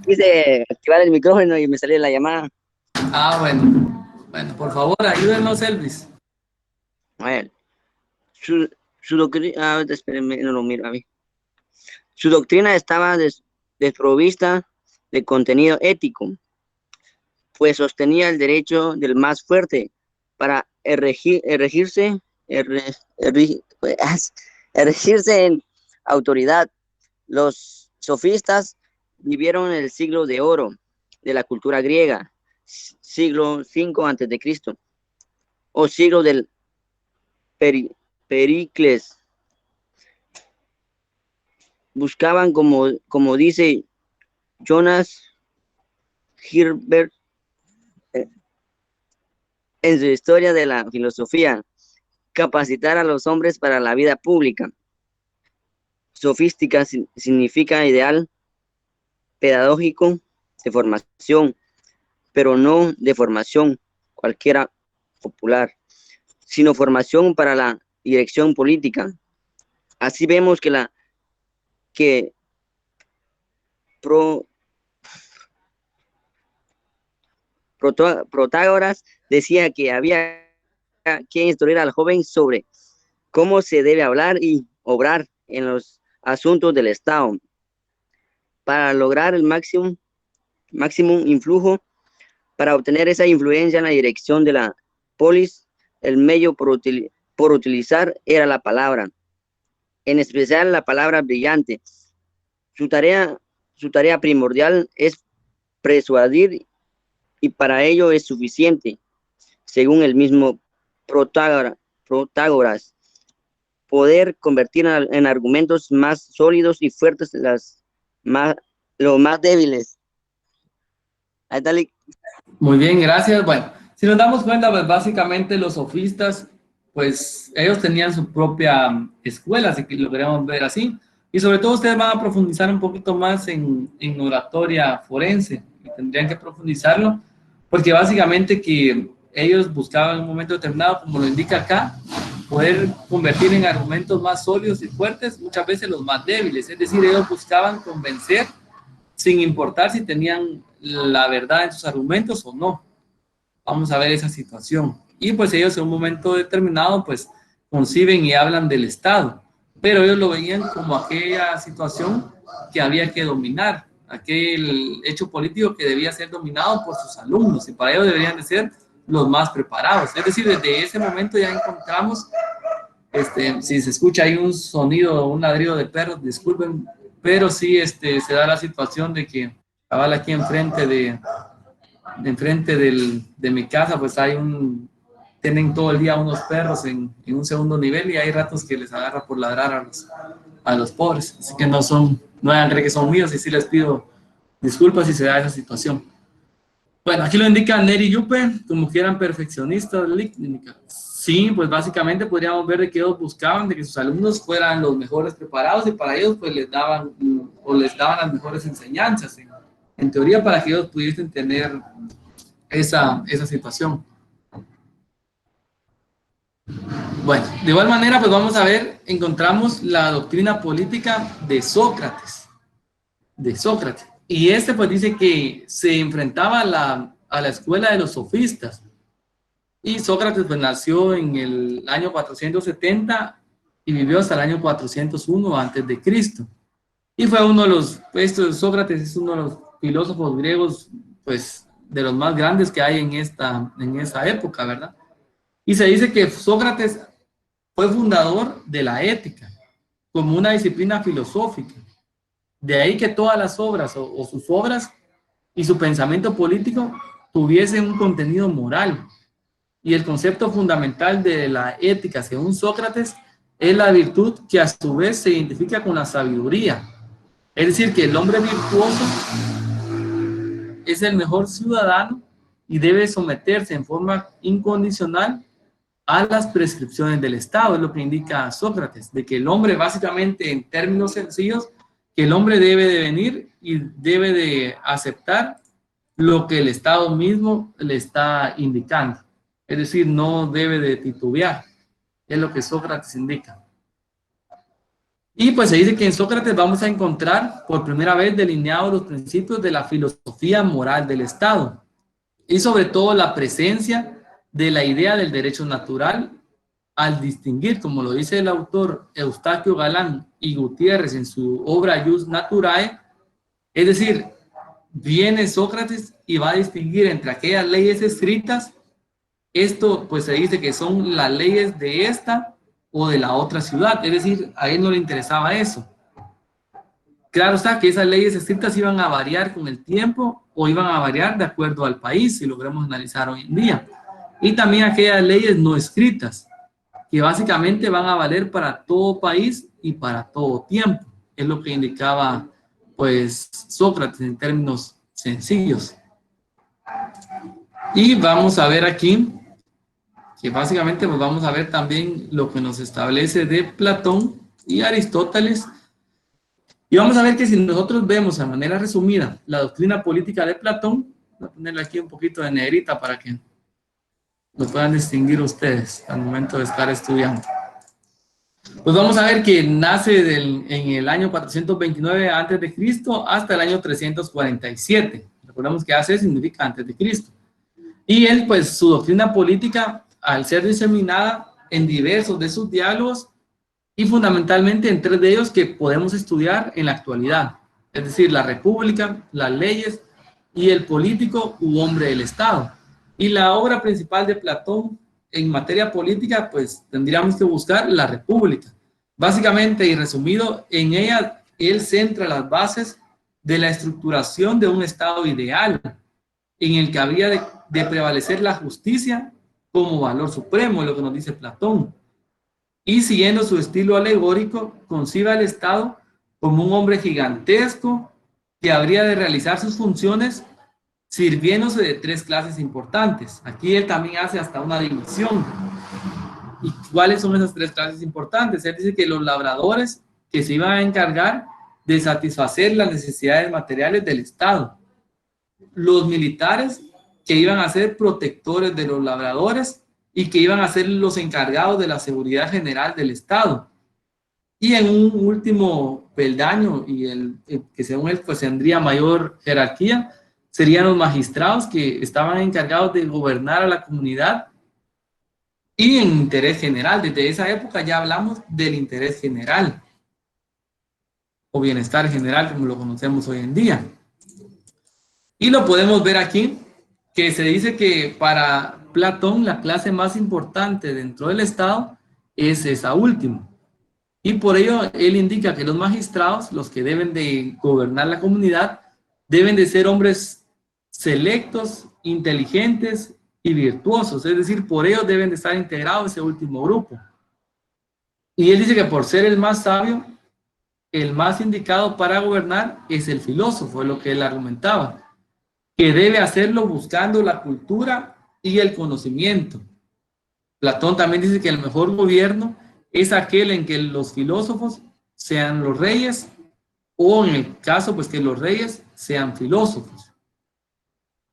quise activar el micrófono y me salió la llamada. Ah, bueno. Bueno, por favor, ayúdenos, Elvis. A ver, su doctrina, espérenme, no lo miro a mí. Su doctrina estaba desprovista de contenido ético, pues sostenía el derecho del más fuerte para erigirse en autoridad. Los sofistas vivieron en el siglo de oro de la cultura griega, siglo V a.C., o siglo del Pericles. Buscaban, como dice Jonas Herbert en su historia de la filosofía, capacitar a los hombres para la vida pública. Sofística significa ideal pedagógico de formación, pero no de formación cualquiera popular, sino formación para la dirección política. Así vemos que Protágoras decía que había que instruir al joven sobre cómo se debe hablar y obrar en los asuntos del Estado para lograr el máximo influjo. Para obtener esa influencia en la dirección de la polis, el medio por utilizar era la palabra, en especial la palabra brillante. Su tarea primordial es persuadir, y para ello es suficiente, según el mismo Protágoras, poder convertir en argumentos más sólidos y fuertes los más débiles. Ahí está. Muy bien, gracias. Bueno, si nos damos cuenta, pues básicamente los sofistas, pues ellos tenían su propia escuela, si lo queremos ver así. Y sobre todo ustedes van a profundizar un poquito más en oratoria forense. Y tendrían que profundizarlo, porque básicamente que ellos buscaban en un momento determinado, como lo indica acá, poder convertir en argumentos más sólidos y fuertes, muchas veces los más débiles. Es decir, ellos buscaban convencer sin importar si tenían la verdad en sus argumentos o no. Vamos a ver esa situación. Y pues ellos en un momento determinado pues conciben y hablan del Estado, pero ellos lo veían como aquella situación que había que dominar, aquel hecho político que debía ser dominado por sus alumnos, y para ello deberían de ser los más preparados. Es decir, desde ese momento ya encontramos, si se escucha ahí un sonido, un ladrido de perros, disculpen, pero sí se da la situación de que cabal aquí enfrente de mi casa, pues tienen todo el día unos perros en un segundo nivel, y hay ratos que les agarra por ladrar a los pobres. Así que no hagan creer que son míos, y sí les pido disculpas si se da esa situación. Bueno, aquí lo indica Neri Yupe, como que eran perfeccionistas lícnicas. Sí, pues básicamente podríamos ver de que ellos buscaban de que sus alumnos fueran los mejores preparados, y para ellos pues les daban las mejores enseñanzas, en teoría, para que ellos pudiesen tener esa situación. Bueno, de igual manera, pues vamos a ver, encontramos la doctrina política de Sócrates. Y pues dice que se enfrentaba a la escuela de los sofistas. Y Sócrates pues nació en el año 470 y vivió hasta el año 401 antes de Cristo. Y fue Sócrates es uno de los filósofos griegos, pues, de los más grandes que hay en esa época, ¿verdad? Y se dice que Sócrates fue fundador de la ética como una disciplina filosófica. De ahí que todas las obras o sus obras y su pensamiento político tuviesen un contenido moral. Y el concepto fundamental de la ética, según Sócrates, es la virtud que a su vez se identifica con la sabiduría. Es decir, que el hombre virtuoso es el mejor ciudadano y debe someterse en forma incondicional a las prescripciones del Estado, es lo que indica Sócrates, de que el hombre, básicamente en términos sencillos, que el hombre debe de venir y debe de aceptar lo que el Estado mismo le está indicando. Es decir, no debe de titubear, es lo que Sócrates indica. Y pues se dice que en Sócrates vamos a encontrar por primera vez delineados los principios de la filosofía moral del Estado y sobre todo la presencia de la idea del derecho natural al distinguir, como lo dice el autor Eustaquio Galán y Gutiérrez en su obra Jus Naturae, es decir, viene Sócrates y va a distinguir entre aquellas leyes escritas, esto pues se dice que son las leyes de esta o de la otra ciudad, es decir, a él no le interesaba eso. Claro está que esas leyes escritas iban a variar con el tiempo o iban a variar de acuerdo al país, si logramos analizar hoy en día. Y también aquellas leyes no escritas, que básicamente van a valer para todo país y para todo tiempo. Es lo que indicaba, pues, Sócrates en términos sencillos. Y vamos a ver aquí, que básicamente pues vamos a ver también lo que nos establece de Platón y Aristóteles. Y vamos a ver que si nosotros vemos de manera resumida la doctrina política de Platón, voy a ponerle aquí un poquito de negrita para que lo puedan distinguir ustedes al momento de estar estudiando. Pues vamos a ver que nace en el año 429 a.C. hasta el año 347. Recordemos que AC significa antes de Cristo. Y él, pues su doctrina política, al ser diseminada en diversos de sus diálogos y fundamentalmente en tres de ellos que podemos estudiar en la actualidad, es decir, la república, las leyes y el político u hombre del Estado. Y la obra principal de Platón en materia política, pues tendríamos que buscar la república. Básicamente y resumido, en ella él centra las bases de la estructuración de un Estado ideal, en el que habría de prevalecer la justicia como valor supremo, lo que nos dice Platón. Y siguiendo su estilo alegórico, concibe al Estado como un hombre gigantesco que habría de realizar sus funciones sirviéndose de tres clases importantes. Aquí él también hace hasta una división. ¿Y cuáles son esas tres clases importantes? Él dice que los labradores que se iban a encargar de satisfacer las necesidades materiales del Estado, los militares que iban a ser protectores de los labradores y que iban a ser los encargados de la seguridad general del Estado. Y en un último peldaño, y el que según él pues tendría mayor jerarquía, serían los magistrados que estaban encargados de gobernar a la comunidad y en interés general. Desde esa época ya hablamos del interés general o bienestar general como lo conocemos hoy en día. Y lo podemos ver aquí, que se dice que para Platón la clase más importante dentro del Estado es esa última. Y por ello él indica que los magistrados, los que deben de gobernar la comunidad, deben de ser hombres selectos, inteligentes y virtuosos. Es decir, por ello deben de estar integrados ese último grupo. Y él dice que por ser el más sabio, el más indicado para gobernar es el filósofo, es lo que él argumentaba, que debe hacerlo buscando la cultura y el conocimiento. Platón también dice que el mejor gobierno es aquel en que los filósofos sean los reyes, o en el caso, pues que los reyes sean filósofos.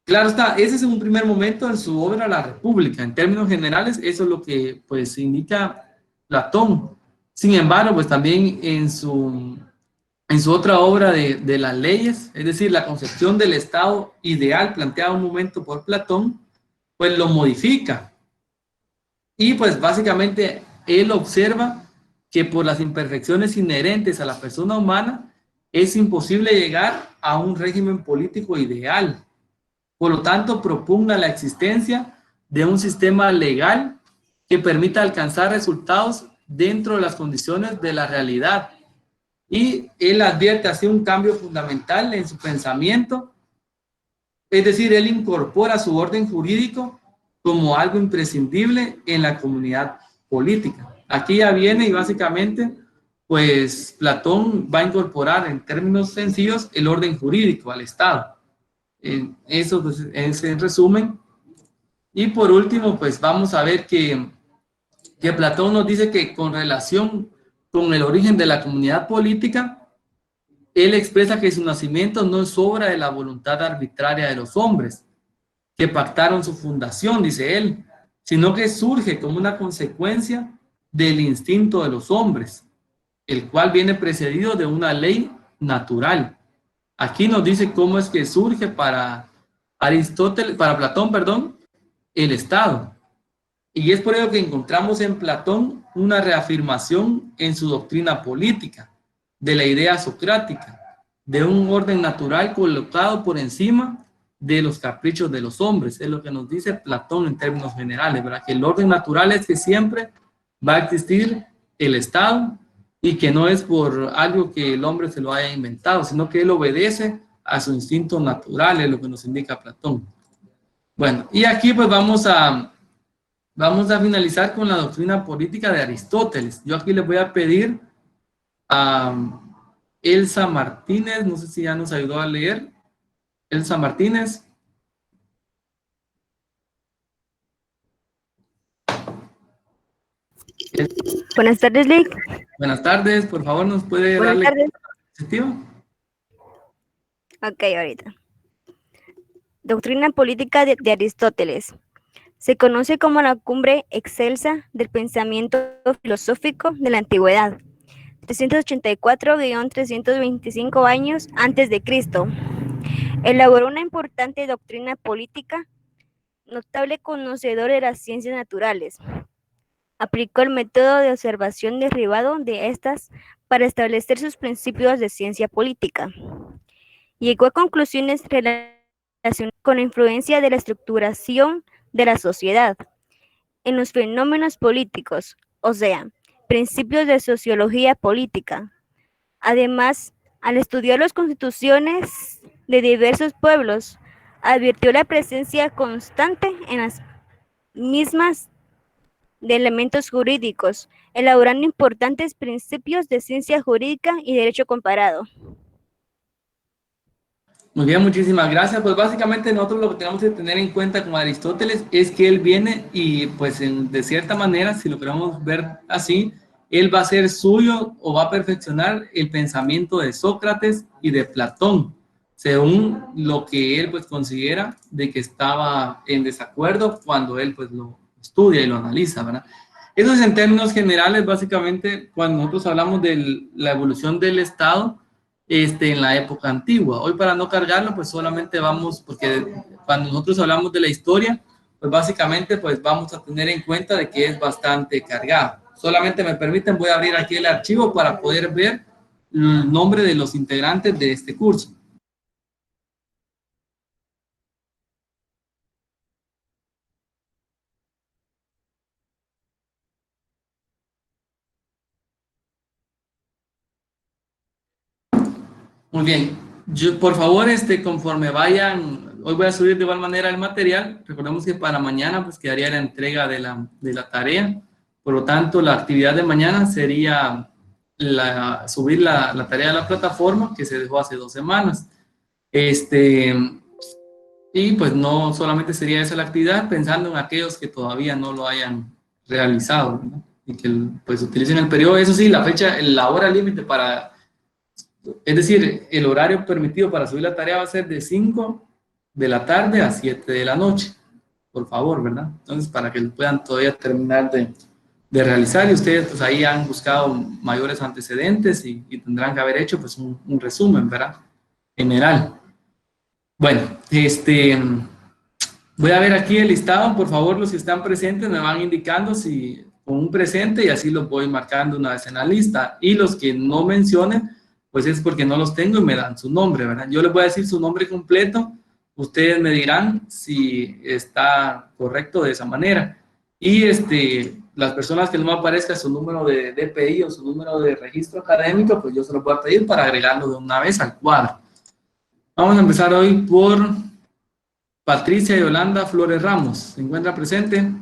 Claro está, ese es un primer momento en su obra La República. En términos generales, eso es lo que pues indica Platón. Sin embargo, pues también en su otra obra de las leyes, es decir, la concepción del Estado ideal planteada un momento por Platón, pues lo modifica. Y pues básicamente él observa que por las imperfecciones inherentes a la persona humana es imposible llegar a un régimen político ideal. Por lo tanto, propugna la existencia de un sistema legal que permita alcanzar resultados dentro de las condiciones de la realidad. Y él advierte así un cambio fundamental en su pensamiento, es decir, él incorpora su orden jurídico como algo imprescindible en la comunidad política. Aquí ya viene y básicamente pues Platón va a incorporar en términos sencillos el orden jurídico al Estado. Eso pues, es en resumen. Y por último, pues vamos a ver que Platón nos dice que con relación con el origen de la comunidad política, él expresa que su nacimiento no es obra de la voluntad arbitraria de los hombres que pactaron su fundación, dice él, sino que surge como una consecuencia del instinto de los hombres, el cual viene precedido de una ley natural. Aquí nos dice cómo es que surge para Platón, perdón, el Estado. Y es por ello que encontramos en Platón una reafirmación en su doctrina política de la idea socrática, de un orden natural colocado por encima de los caprichos de los hombres. Es lo que nos dice Platón en términos generales, ¿verdad? Que el orden natural es que siempre va a existir el Estado y que no es por algo que el hombre se lo haya inventado, sino que él obedece a su instinto natural, es lo que nos indica Platón. Bueno, y aquí pues vamos a finalizar con la doctrina política de Aristóteles. Yo aquí les voy a pedir a Elsa Martínez, no sé si ya nos ayudó a leer. Elsa Martínez. Buenas tardes, Lick. Buenas tardes, por favor, ¿nos puede darle positivo? Ok, ahorita. Doctrina política de Aristóteles. Se conoce como la cumbre excelsa del pensamiento filosófico de la antigüedad. 384-325 años antes de Cristo. Elaboró una importante doctrina política, notable conocedor de las ciencias naturales. Aplicó el método de observación derivado de estas para establecer sus principios de ciencia política. Llegó a conclusiones relacionadas con la influencia de la estructuración de la sociedad en los fenómenos políticos, o sea, principios de sociología política. Además, al estudiar las constituciones de diversos pueblos, advirtió la presencia constante en las mismas de elementos jurídicos, elaborando importantes principios de ciencia jurídica y derecho comparado. Muy bien, muchísimas gracias. Pues básicamente nosotros lo que tenemos que tener en cuenta con Aristóteles es que él viene y pues de cierta manera, si lo queremos ver así, él va a hacer suyo o va a perfeccionar el pensamiento de Sócrates y de Platón, según lo que él pues considera de que estaba en desacuerdo cuando él pues lo estudia y lo analiza, ¿verdad? Eso es en términos generales, básicamente, cuando nosotros hablamos de la evolución del Estado en la época antigua. Hoy, para no cargarlo, pues solamente vamos, porque cuando nosotros hablamos de la historia, pues básicamente pues vamos a tener en cuenta de que es bastante cargado. Solamente me permiten, voy a abrir aquí el archivo para poder ver el nombre de los integrantes de este curso. Muy bien, por favor, conforme vayan, hoy voy a subir de igual manera el material. Recordemos que para mañana pues quedaría la entrega de la tarea. Por lo tanto, la actividad de mañana sería subir la tarea a la plataforma que se dejó hace 2 semanas. Y pues no solamente sería esa la actividad, pensando en aquellos que todavía no lo hayan realizado, ¿no? Y que pues utilicen el periodo. Eso sí, la fecha, la hora límite para... Es decir, el horario permitido para subir la tarea va a ser de 5 de la tarde a 7 de la noche, por favor, ¿verdad? Entonces, para que puedan todavía terminar de realizar, y ustedes pues ahí han buscado mayores antecedentes y tendrán que haber hecho pues un resumen, ¿verdad? General. Bueno, voy a ver aquí el listado, por favor, los que están presentes me van indicando si con un presente y así los voy marcando una vez en la lista, y los que no mencionen pues es porque no los tengo y me dan su nombre, ¿verdad? Yo les voy a decir su nombre completo, ustedes me dirán si está correcto de esa manera. Y las personas que no me aparezca su número de DPI o su número de registro académico, pues yo se lo voy a pedir para agregarlo de una vez al cuadro. Vamos a empezar hoy por Patricia Yolanda Flores Ramos. ¿Se encuentra presente?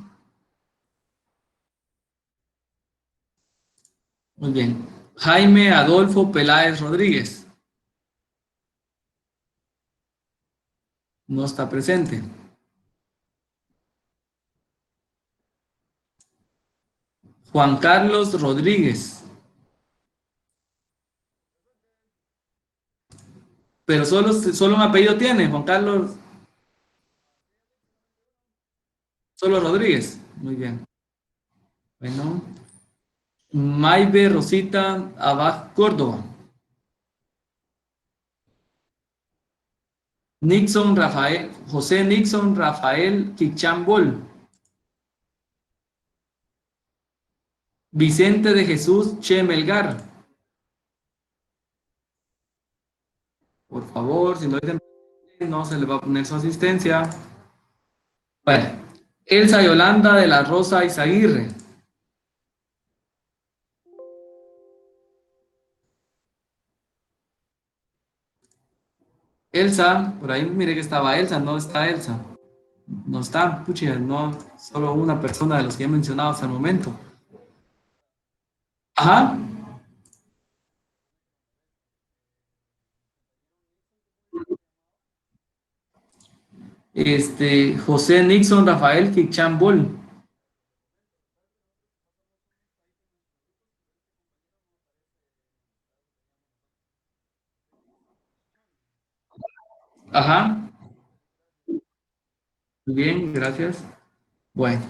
Muy bien. Jaime Adolfo Peláez Rodríguez. No está presente. Juan Carlos Rodríguez. Pero solo un apellido tiene, Juan Carlos. Solo Rodríguez. Muy bien. Bueno. Maybe Rosita Abad Córdoba. Nixon Rafael, José Nixon Rafael Quichambol. Vicente de Jesús Che Melgar. Por favor, si no dicen, no se le va a poner su asistencia. Bueno, Elsa Yolanda de la Rosa Izaguirre. Elsa, por ahí mire que estaba Elsa, no está Elsa. No está, pucha, no, solo una persona de los que he mencionado hasta el momento. Ajá. José Nixon Rafael Quichambol. Ajá. Muy bien, gracias. Bueno.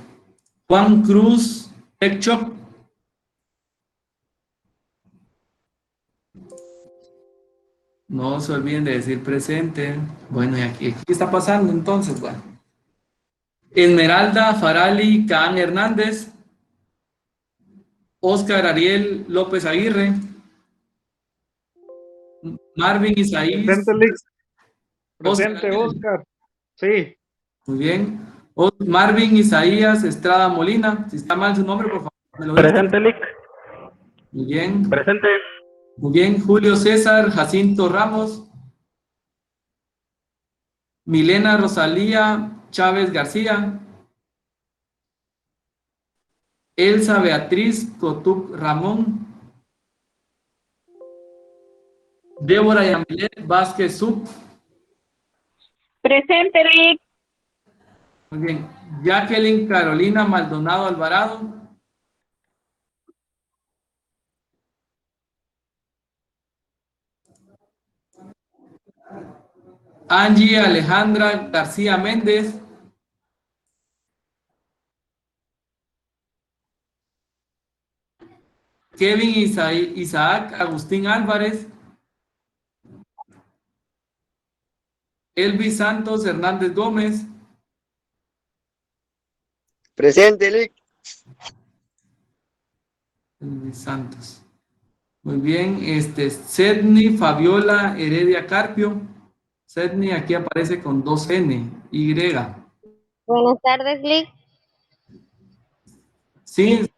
Juan Cruz Teccho. No se olviden de decir presente. Bueno, y aquí ¿qué está pasando entonces? Bueno. Esmeralda Farali Can Hernández. Oscar Ariel López Aguirre. Marvin Isaías. Presente, Lix. Presente, Oscar. Sí. Muy bien. Marvin Isaías Estrada Molina. Si está mal su nombre, por favor. me lo dice. Presente, Lix. Muy bien. Presente. Muy bien. Julio César Jacinto Ramos. Milena Rosalía Chávez García. Elsa Beatriz Cotuc Ramón. Débora Yamilet Vázquez Sub. Presente, Rick. Muy bien. Jacqueline Carolina Maldonado Alvarado. Angie Alejandra García Méndez. Kevin Isaac Agustín Álvarez. Elvis Santos Hernández Gómez. Presente, Lic. Elvis Santos. Muy bien. Sedney Fabiola Heredia Carpio. Sedney aquí aparece con 2 N, Y. Buenas tardes, Lick. Sí.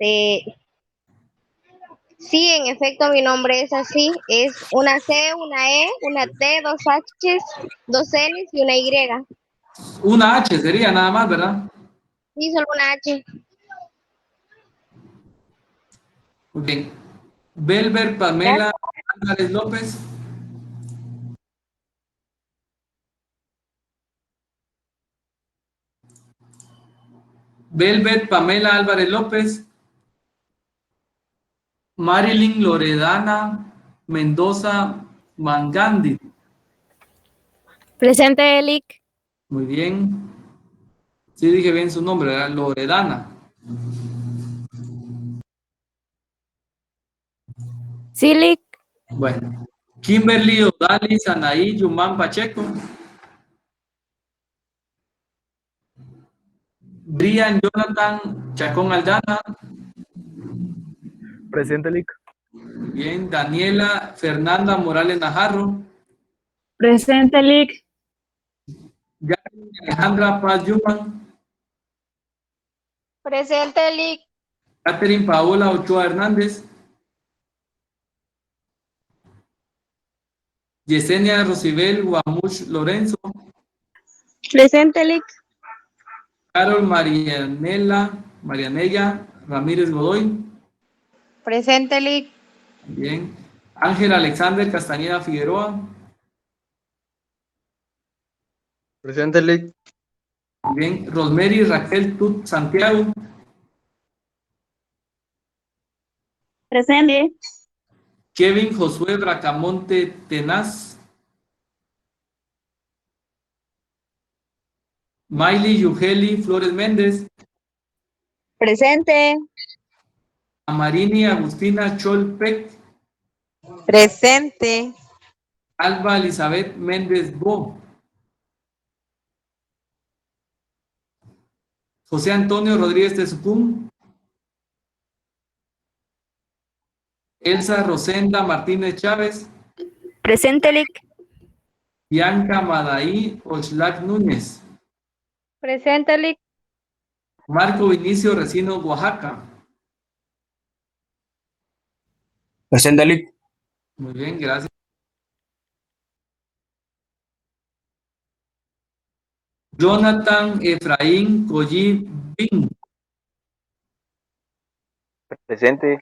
Sí, en efecto, mi nombre es así. Es una C, una E, una T, 2 H's, 2 N's y una Y. Una H sería nada más, ¿verdad? Sí, solo una H. Muy bien. Belver Pamela Álvarez López. Velvet Pamela Álvarez López. Marilyn Loredana Mendoza Mangandi. Presente, Lic. Muy bien. Sí dije bien su nombre, ¿verdad? Loredana. Sí, Lic. Bueno. Kimberly Odalis Anaí Yumán Pacheco. Brian Jonathan Chacón Aldana. Presente, Lic. Bien. Daniela Fernanda Morales Najarro. Presente, Lic. Alejandra Paz Yumán. Presente, Lic. Catherine Paola Ochoa Hernández. Yesenia Rosibel Guamuch Lorenzo. Presente, Lic. Carol Marianella Ramírez Godoy. Presente, Lic. Bien. Ángel Alexander Castañeda Figueroa. Presente, Lic. Bien. Rosemary Raquel Tut Santiago. Presente. Kevin Josué Bracamonte Tenaz. Miley Yugeli Flores Méndez. Presente. Amarini Agustina Cholpec. Presente. Alba Elizabeth Méndez Bo. José Antonio Rodríguez Tezucún. Elsa Rosenda Martínez Chávez. Presente, Lic. Bianca Madaí Oxlack Núñez. Presente, Lic. Marco Vinicio Recino Oaxaca. Presente, Lic. Muy bien, gracias. Jonathan Efraín Collí Bin. Presente.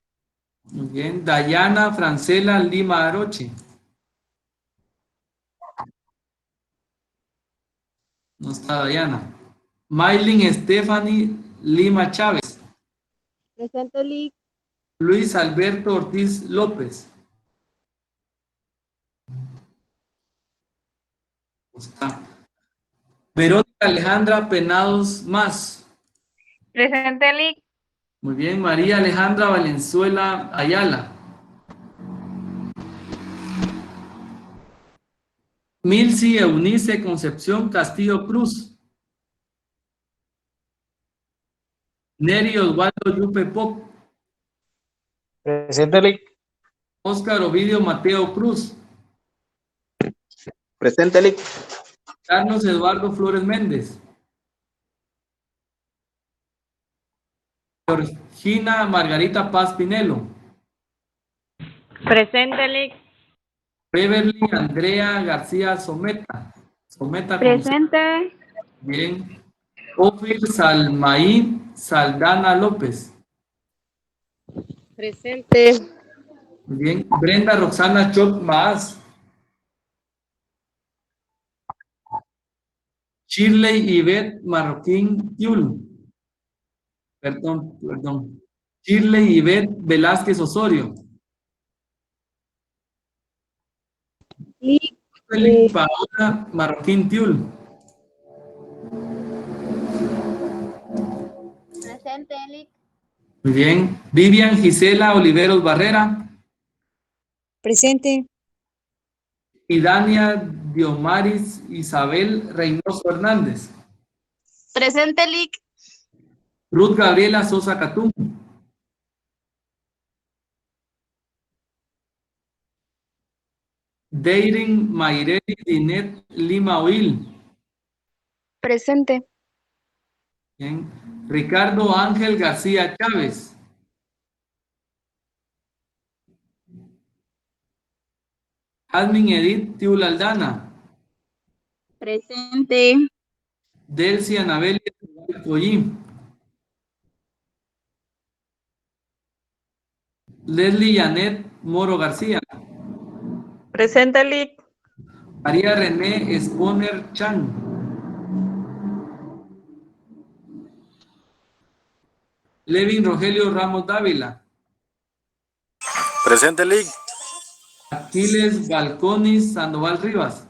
Muy bien. Dayana Francela Lima Aroche. No está Dayana. Maylin Stephanie Lima Chávez. Presente, Lic. Luis Alberto Ortiz López. No está. Verónica Alejandra Penados Más. Presente, Lic. Muy bien. María Alejandra Valenzuela Ayala. Milcy Eunice Concepción Castillo Cruz. Neri Osvaldo Yupe Pop. Presente, Lic. Óscar Ovidio Mateo Cruz. Presente, Lic. Carlos Eduardo Flores Méndez. Georgina Margarita Paz Pinelo. Presente, Lic. Beverly Andrea García Someta. Someta con Presente. bien. Ofir Salmaí Saldana López. Presente. Bien. Brenda Roxana Choc Maaz. Shirley Yvette Marroquín Tiul. Perdón. Shirley Yvette Velázquez Osorio. Lic. Paola Marroquín Tiul. Presente, Lic. Muy bien. Vivian Gisela Oliveros Barrera. Presente. Y Dania Diomaris Isabel Reynoso Hernández. Presente, Lic. Ruth Gabriela Sosa Catún. Deirin Mayreli Dinet Lima Oil. Presente. Bien. Ricardo Ángel García Chávez. Admin Edith Tiul Aldana. Presente. Delcy Anabel Collín. Leslie Janet Moro García. Presente, Lic. María René Esponer Chan. Levin Rogelio Ramos Dávila. Presente, Lic. Aquiles Balconis Sandoval Rivas.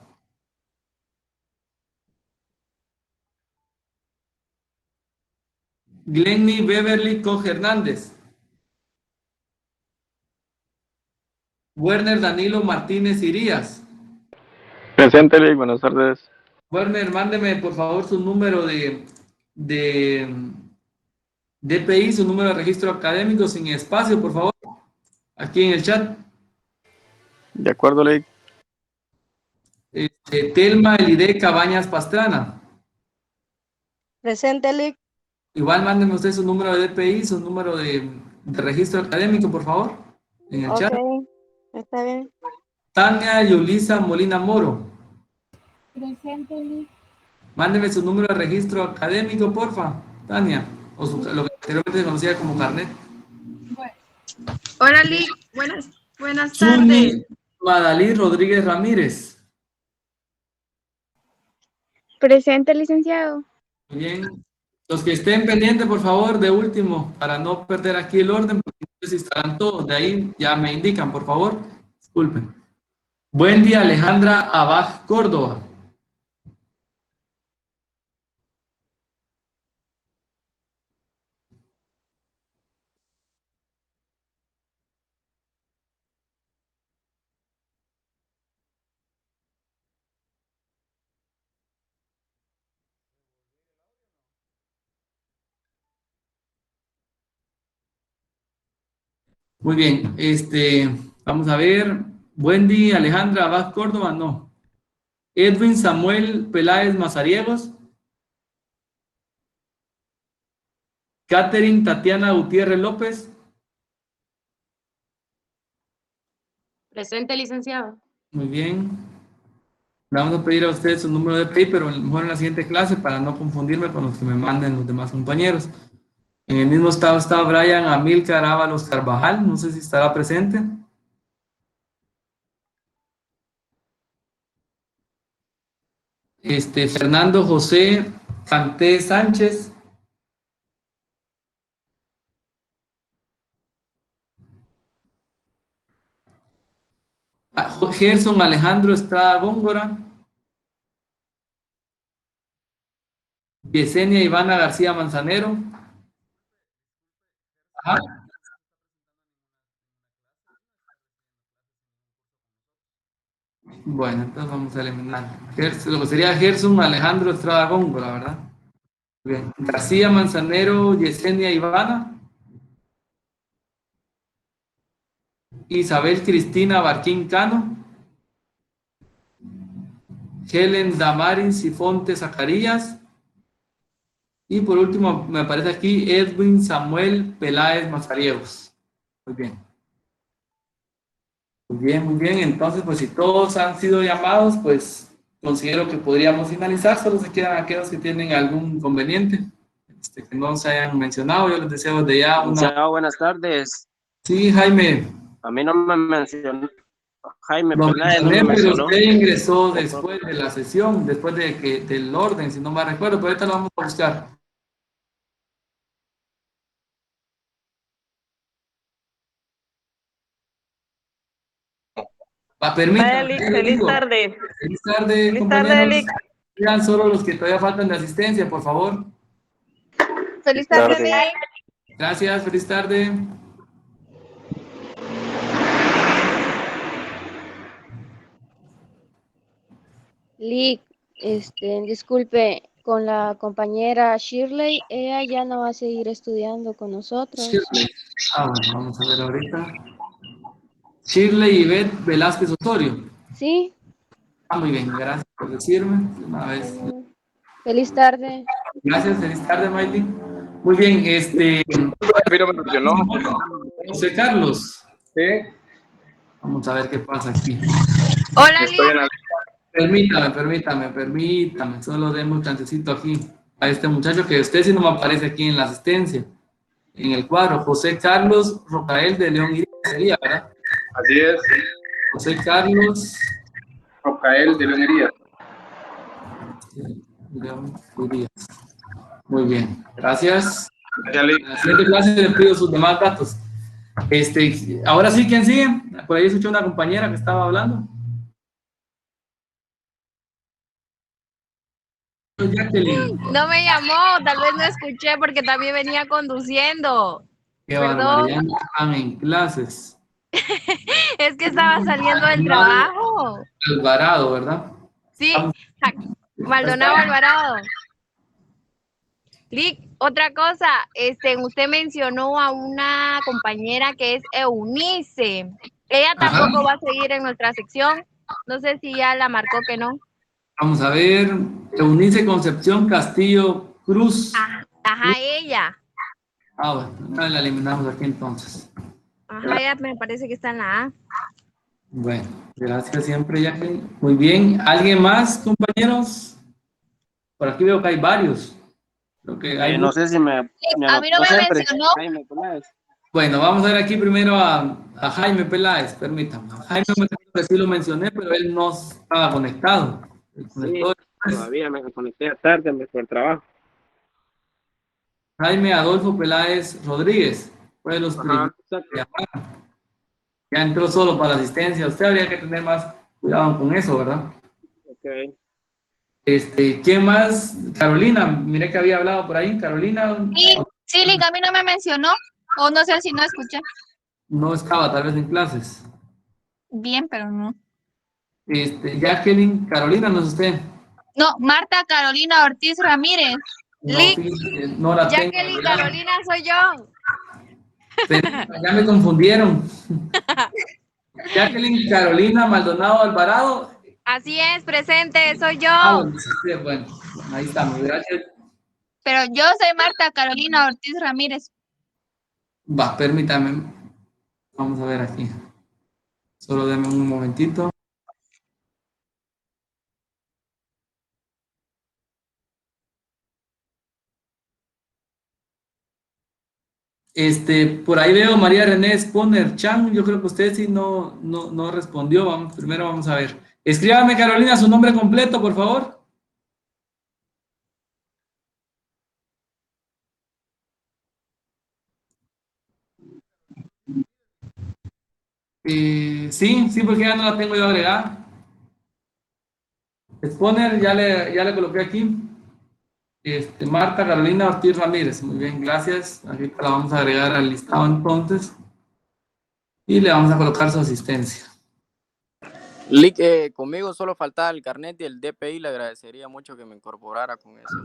Glenny Beverly Koch Hernández. Werner Danilo Martínez Irías. Presente, Lic. Buenas tardes. Werner, mándeme por favor su número de DPI, su número de registro académico sin espacio, por favor, aquí en el chat. De acuerdo, Lic. Telma Elide Cabañas Pastrana. Presente, Lic. Igual mándeme usted su número de DPI, su número de registro académico, por favor, en el chat. Está bien. Tania Yulisa Molina Moro. Presente, Lic. Mándeme su número de registro académico, porfa, Tania, o lo que anteriormente se conocía como carnet. Hola, Lic. Buenas Buenas Zuni tardes. Madalí Rodríguez Ramírez. Presente, licenciado. Muy bien. Los que estén pendientes, por favor, de último, para no perder aquí el orden, porque no sé si estarán todos de ahí, ya me indican, por favor. Disculpen. Buen día, Alejandra Abaj Córdoba. Muy bien, vamos a ver. Buen día, Alejandra Abad Córdoba, no. Edwin Samuel Peláez Mazariegos. Catherine Tatiana Gutiérrez López. Presente, licenciado. Muy bien. Le vamos a pedir a ustedes su número de PI, pero mejor en la siguiente clase para no confundirme con los que me manden los demás compañeros. En el mismo estado está Brian Amílcar Ábalos Carvajal, no sé si estará presente. Fernando José Santé Sánchez. Gerson Alejandro Estrada Góngora. Yesenia Ivana García Manzanero. Ajá. Bueno, entonces vamos a eliminar. Lo que sería Gerson Alejandro Estrada Góngora, ¿verdad? Bien. García Manzanero, Yesenia Ivana. Isabel Cristina Barquín Cano. Helen Damaris Sifonte Zacarías. Y por último, me aparece aquí Edwin Samuel Peláez Mazariegos. Muy bien. Muy bien, muy bien. Entonces, pues si todos han sido llamados, pues considero que podríamos finalizar. Solo se quedan aquellos que tienen algún inconveniente que no se hayan mencionado. Yo les deseo de ya una... Buenas tardes. Sí, Jaime. A mí no me mencionó. Jaime Lo Peláez no me mencioné, pero mencionó. usted ingresó después de la sesión, después del orden, si no me recuerdo, pero ahorita lo vamos a buscar. Permítanme. Feliz tarde. Feliz tarde, Feliz compañeros. tarde, Lic. Sean solo los que todavía faltan de asistencia, por favor. Feliz tarde, Lic. Gracias, feliz tarde. Lick, disculpe, con la compañera Shirley, ella ya no va a seguir estudiando con nosotros. Shirley. Bueno, vamos a ver ahorita. Shirley Ivette Velázquez Osorio. Sí. Muy bien, gracias por decirme. Una vez. Feliz tarde. Gracias, feliz tarde, Miley. Muy bien, Pero me mencionó. José Carlos. Sí. Vamos a ver qué pasa aquí. Hola, Lic. Permítame. Solo demos un chancecito aquí a este muchacho que usted sí no me aparece aquí en la asistencia. En el cuadro, José Carlos Rocael de León Iris, sería, ¿verdad? Así es. José Carlos Rocael de León Irías. Muy bien, gracias. Gracias, Lic. En la siguiente clase le pido sus demás datos. Ahora sí, ¿quién sigue? Por ahí escuché una compañera que estaba hablando. Jacqueline. No me llamó, tal vez no escuché porque también venía conduciendo. Qué Perdón. barbaridad, están en clases. Es que estaba saliendo del trabajo. Alvarado, ¿verdad? Sí, Maldonado Alvarado. Lic, otra cosa, usted mencionó a una compañera que es Eunice. Ella tampoco va a seguir en nuestra sección. No sé si ya la marcó que no. Vamos a ver, Eunice Concepción Castillo Cruz. Ajá, ella. Bueno, la eliminamos aquí entonces. Ajá, ella me parece que está en la A. Bueno, gracias siempre, Jacqueline. Muy bien, ¿alguien más, compañeros? Por aquí veo que hay varios. Creo que hay No sé si me a mí no me mencionó. Bueno, Bueno, vamos a ver aquí primero a Jaime Peláez, permítame. Jaime sí lo mencioné, pero él no estaba conectado. Sí, todavía me conecté tarde por el trabajo. Jaime Adolfo Peláez Rodríguez, fue de los Ajá, primeros que llamaron. Ya entró solo para asistencia. Usted habría que tener más cuidado con eso, ¿verdad? ok. ¿Quién más? Carolina, miré que había hablado por ahí. Carolina. Sí, Lick, a mí no me mencionó, o no sé si no escuché. No estaba tal vez en clases. Bien, pero no. Jacqueline, Carolina, ¿no es usted? No, Marta Carolina Ortiz Ramírez. No, fíjate, no la tengo. Jacqueline Carolina soy yo. Ya me confundieron. Jacqueline Carolina Maldonado Alvarado. Así es, presente, soy yo. Bueno, ahí estamos, gracias. Pero yo soy Marta Carolina Ortiz Ramírez. Va, permítame. Vamos a ver aquí. Solo denme un momentito. Por ahí veo María René Spooner Chan. Yo creo que usted sí no respondió. Primero vamos a ver. Escríbame, Carolina, su nombre completo, por favor. Sí, porque ya no la tengo yo agregada. Spooner, ya le coloqué aquí. Marta Carolina Ortiz Ramírez. Muy bien, gracias. Aquí la vamos a agregar al listado entonces. Y le vamos a colocar su asistencia. Lick, conmigo solo faltaba el carnet y el DPI, le agradecería mucho que me incorporara con eso.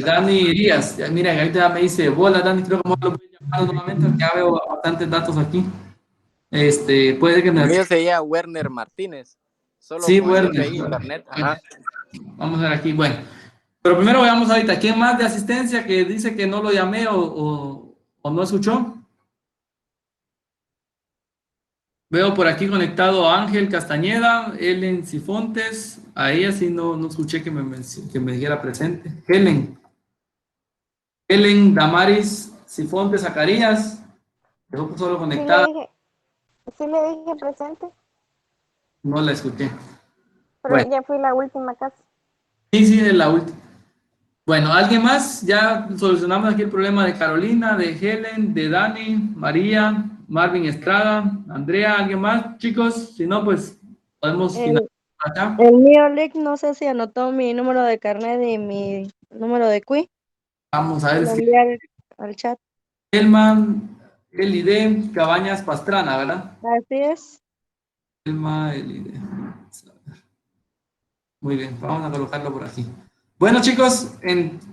Dani Díaz, mira, ahorita me dice, hola Dani, creo que me lo voy a llamar nuevamente, porque ya veo bastantes datos aquí. Puede que me... El mío sería Werner Martínez. Solo sí, con Werner. el DPI, carnet. Ajá. Vamos a ver aquí, bueno. Pero primero veamos ahorita, ¿quién más de asistencia que dice que no lo llamé o no escuchó? Veo por aquí conectado a Ángel Castañeda, Helen Cifontes, a ella sí no escuché que me dijera presente. Helen Damaris Cifontes Zacarías, dejó solo conectada. Sí le dije presente, No la escuché. pero Bueno. ya fui la última casi. Sí, es la última. Bueno, ¿alguien más? Ya solucionamos aquí el problema de Carolina, de Helen, de Dani, María, Marvin Estrada, Andrea, ¿alguien más, chicos? Si no, pues podemos finalizar acá. El mío, Lick, no sé si anotó mi número de carnet y mi número de QUI. Vamos a ver Lo si... envié al chat. Elman, Elide, Cabañas Pastrana, ¿verdad? Así es. Elma, Elide. Muy bien, vamos a colocarlo por aquí. Bueno, chicos,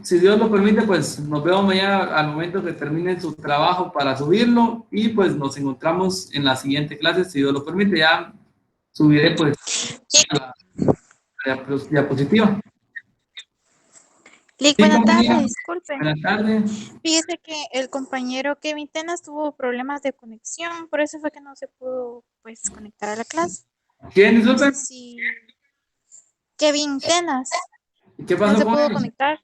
si Dios lo permite, pues nos vemos mañana al momento que terminen su trabajo para subirlo y pues nos encontramos en la siguiente clase, si Dios lo permite. Ya subiré pues la diapositiva. Lick, Sí, buenas compañera. tardes, disculpe. Buenas tardes. Fíjese que el compañero Kevin Tenas tuvo problemas de conexión, por eso fue que no se pudo pues conectar a la clase. ¿Quién, disculpe? No sé si... Kevin Tenas. ¿Qué pasó no se con pudo él? conectar.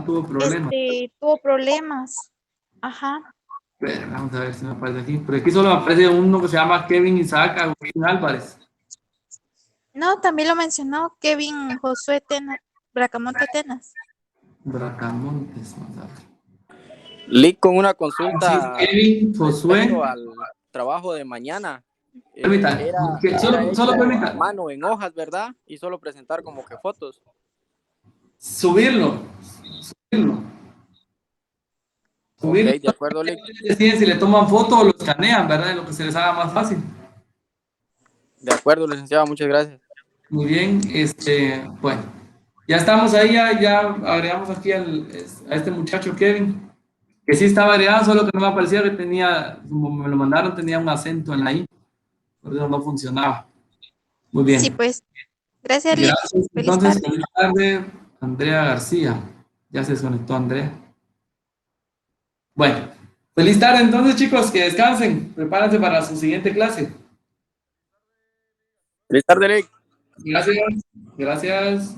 Tuvo problemas. Tuvo problemas. Ajá. Pero vamos a ver si me aparece aquí. Pero aquí solo me aparece uno que se llama Kevin Isaac Agustín Álvarez. No, también lo mencionó Kevin Josué Tenas, Bracamonte Tenas. Bracamontes, vamos a ver. Lick, con una consulta Kevin Josué. respecto al trabajo de mañana. Permita, solo permita. A mano en hojas, ¿verdad? Y solo presentar como que fotos. Subirlo. Ok, de acuerdo, Lick. Deciden si le toman foto o lo escanean, ¿verdad? En lo que se les haga más fácil. De acuerdo, licenciado, muchas gracias. Muy bien, bueno, ya estamos ahí, ya agregamos aquí a este muchacho Kevin, que sí estaba agregado, solo que no me aparecía que tenía, como me lo mandaron, tenía un acento en la I, por eso no funcionaba. Muy bien. Sí, pues, gracias, Lick. Gracias. Entonces, feliz tarde, Andrea García. Ya se desconectó Andrea. Bueno, feliz tarde entonces, chicos, que descansen, prepárense para su siguiente clase. Feliz tarde, Lick. Gracias.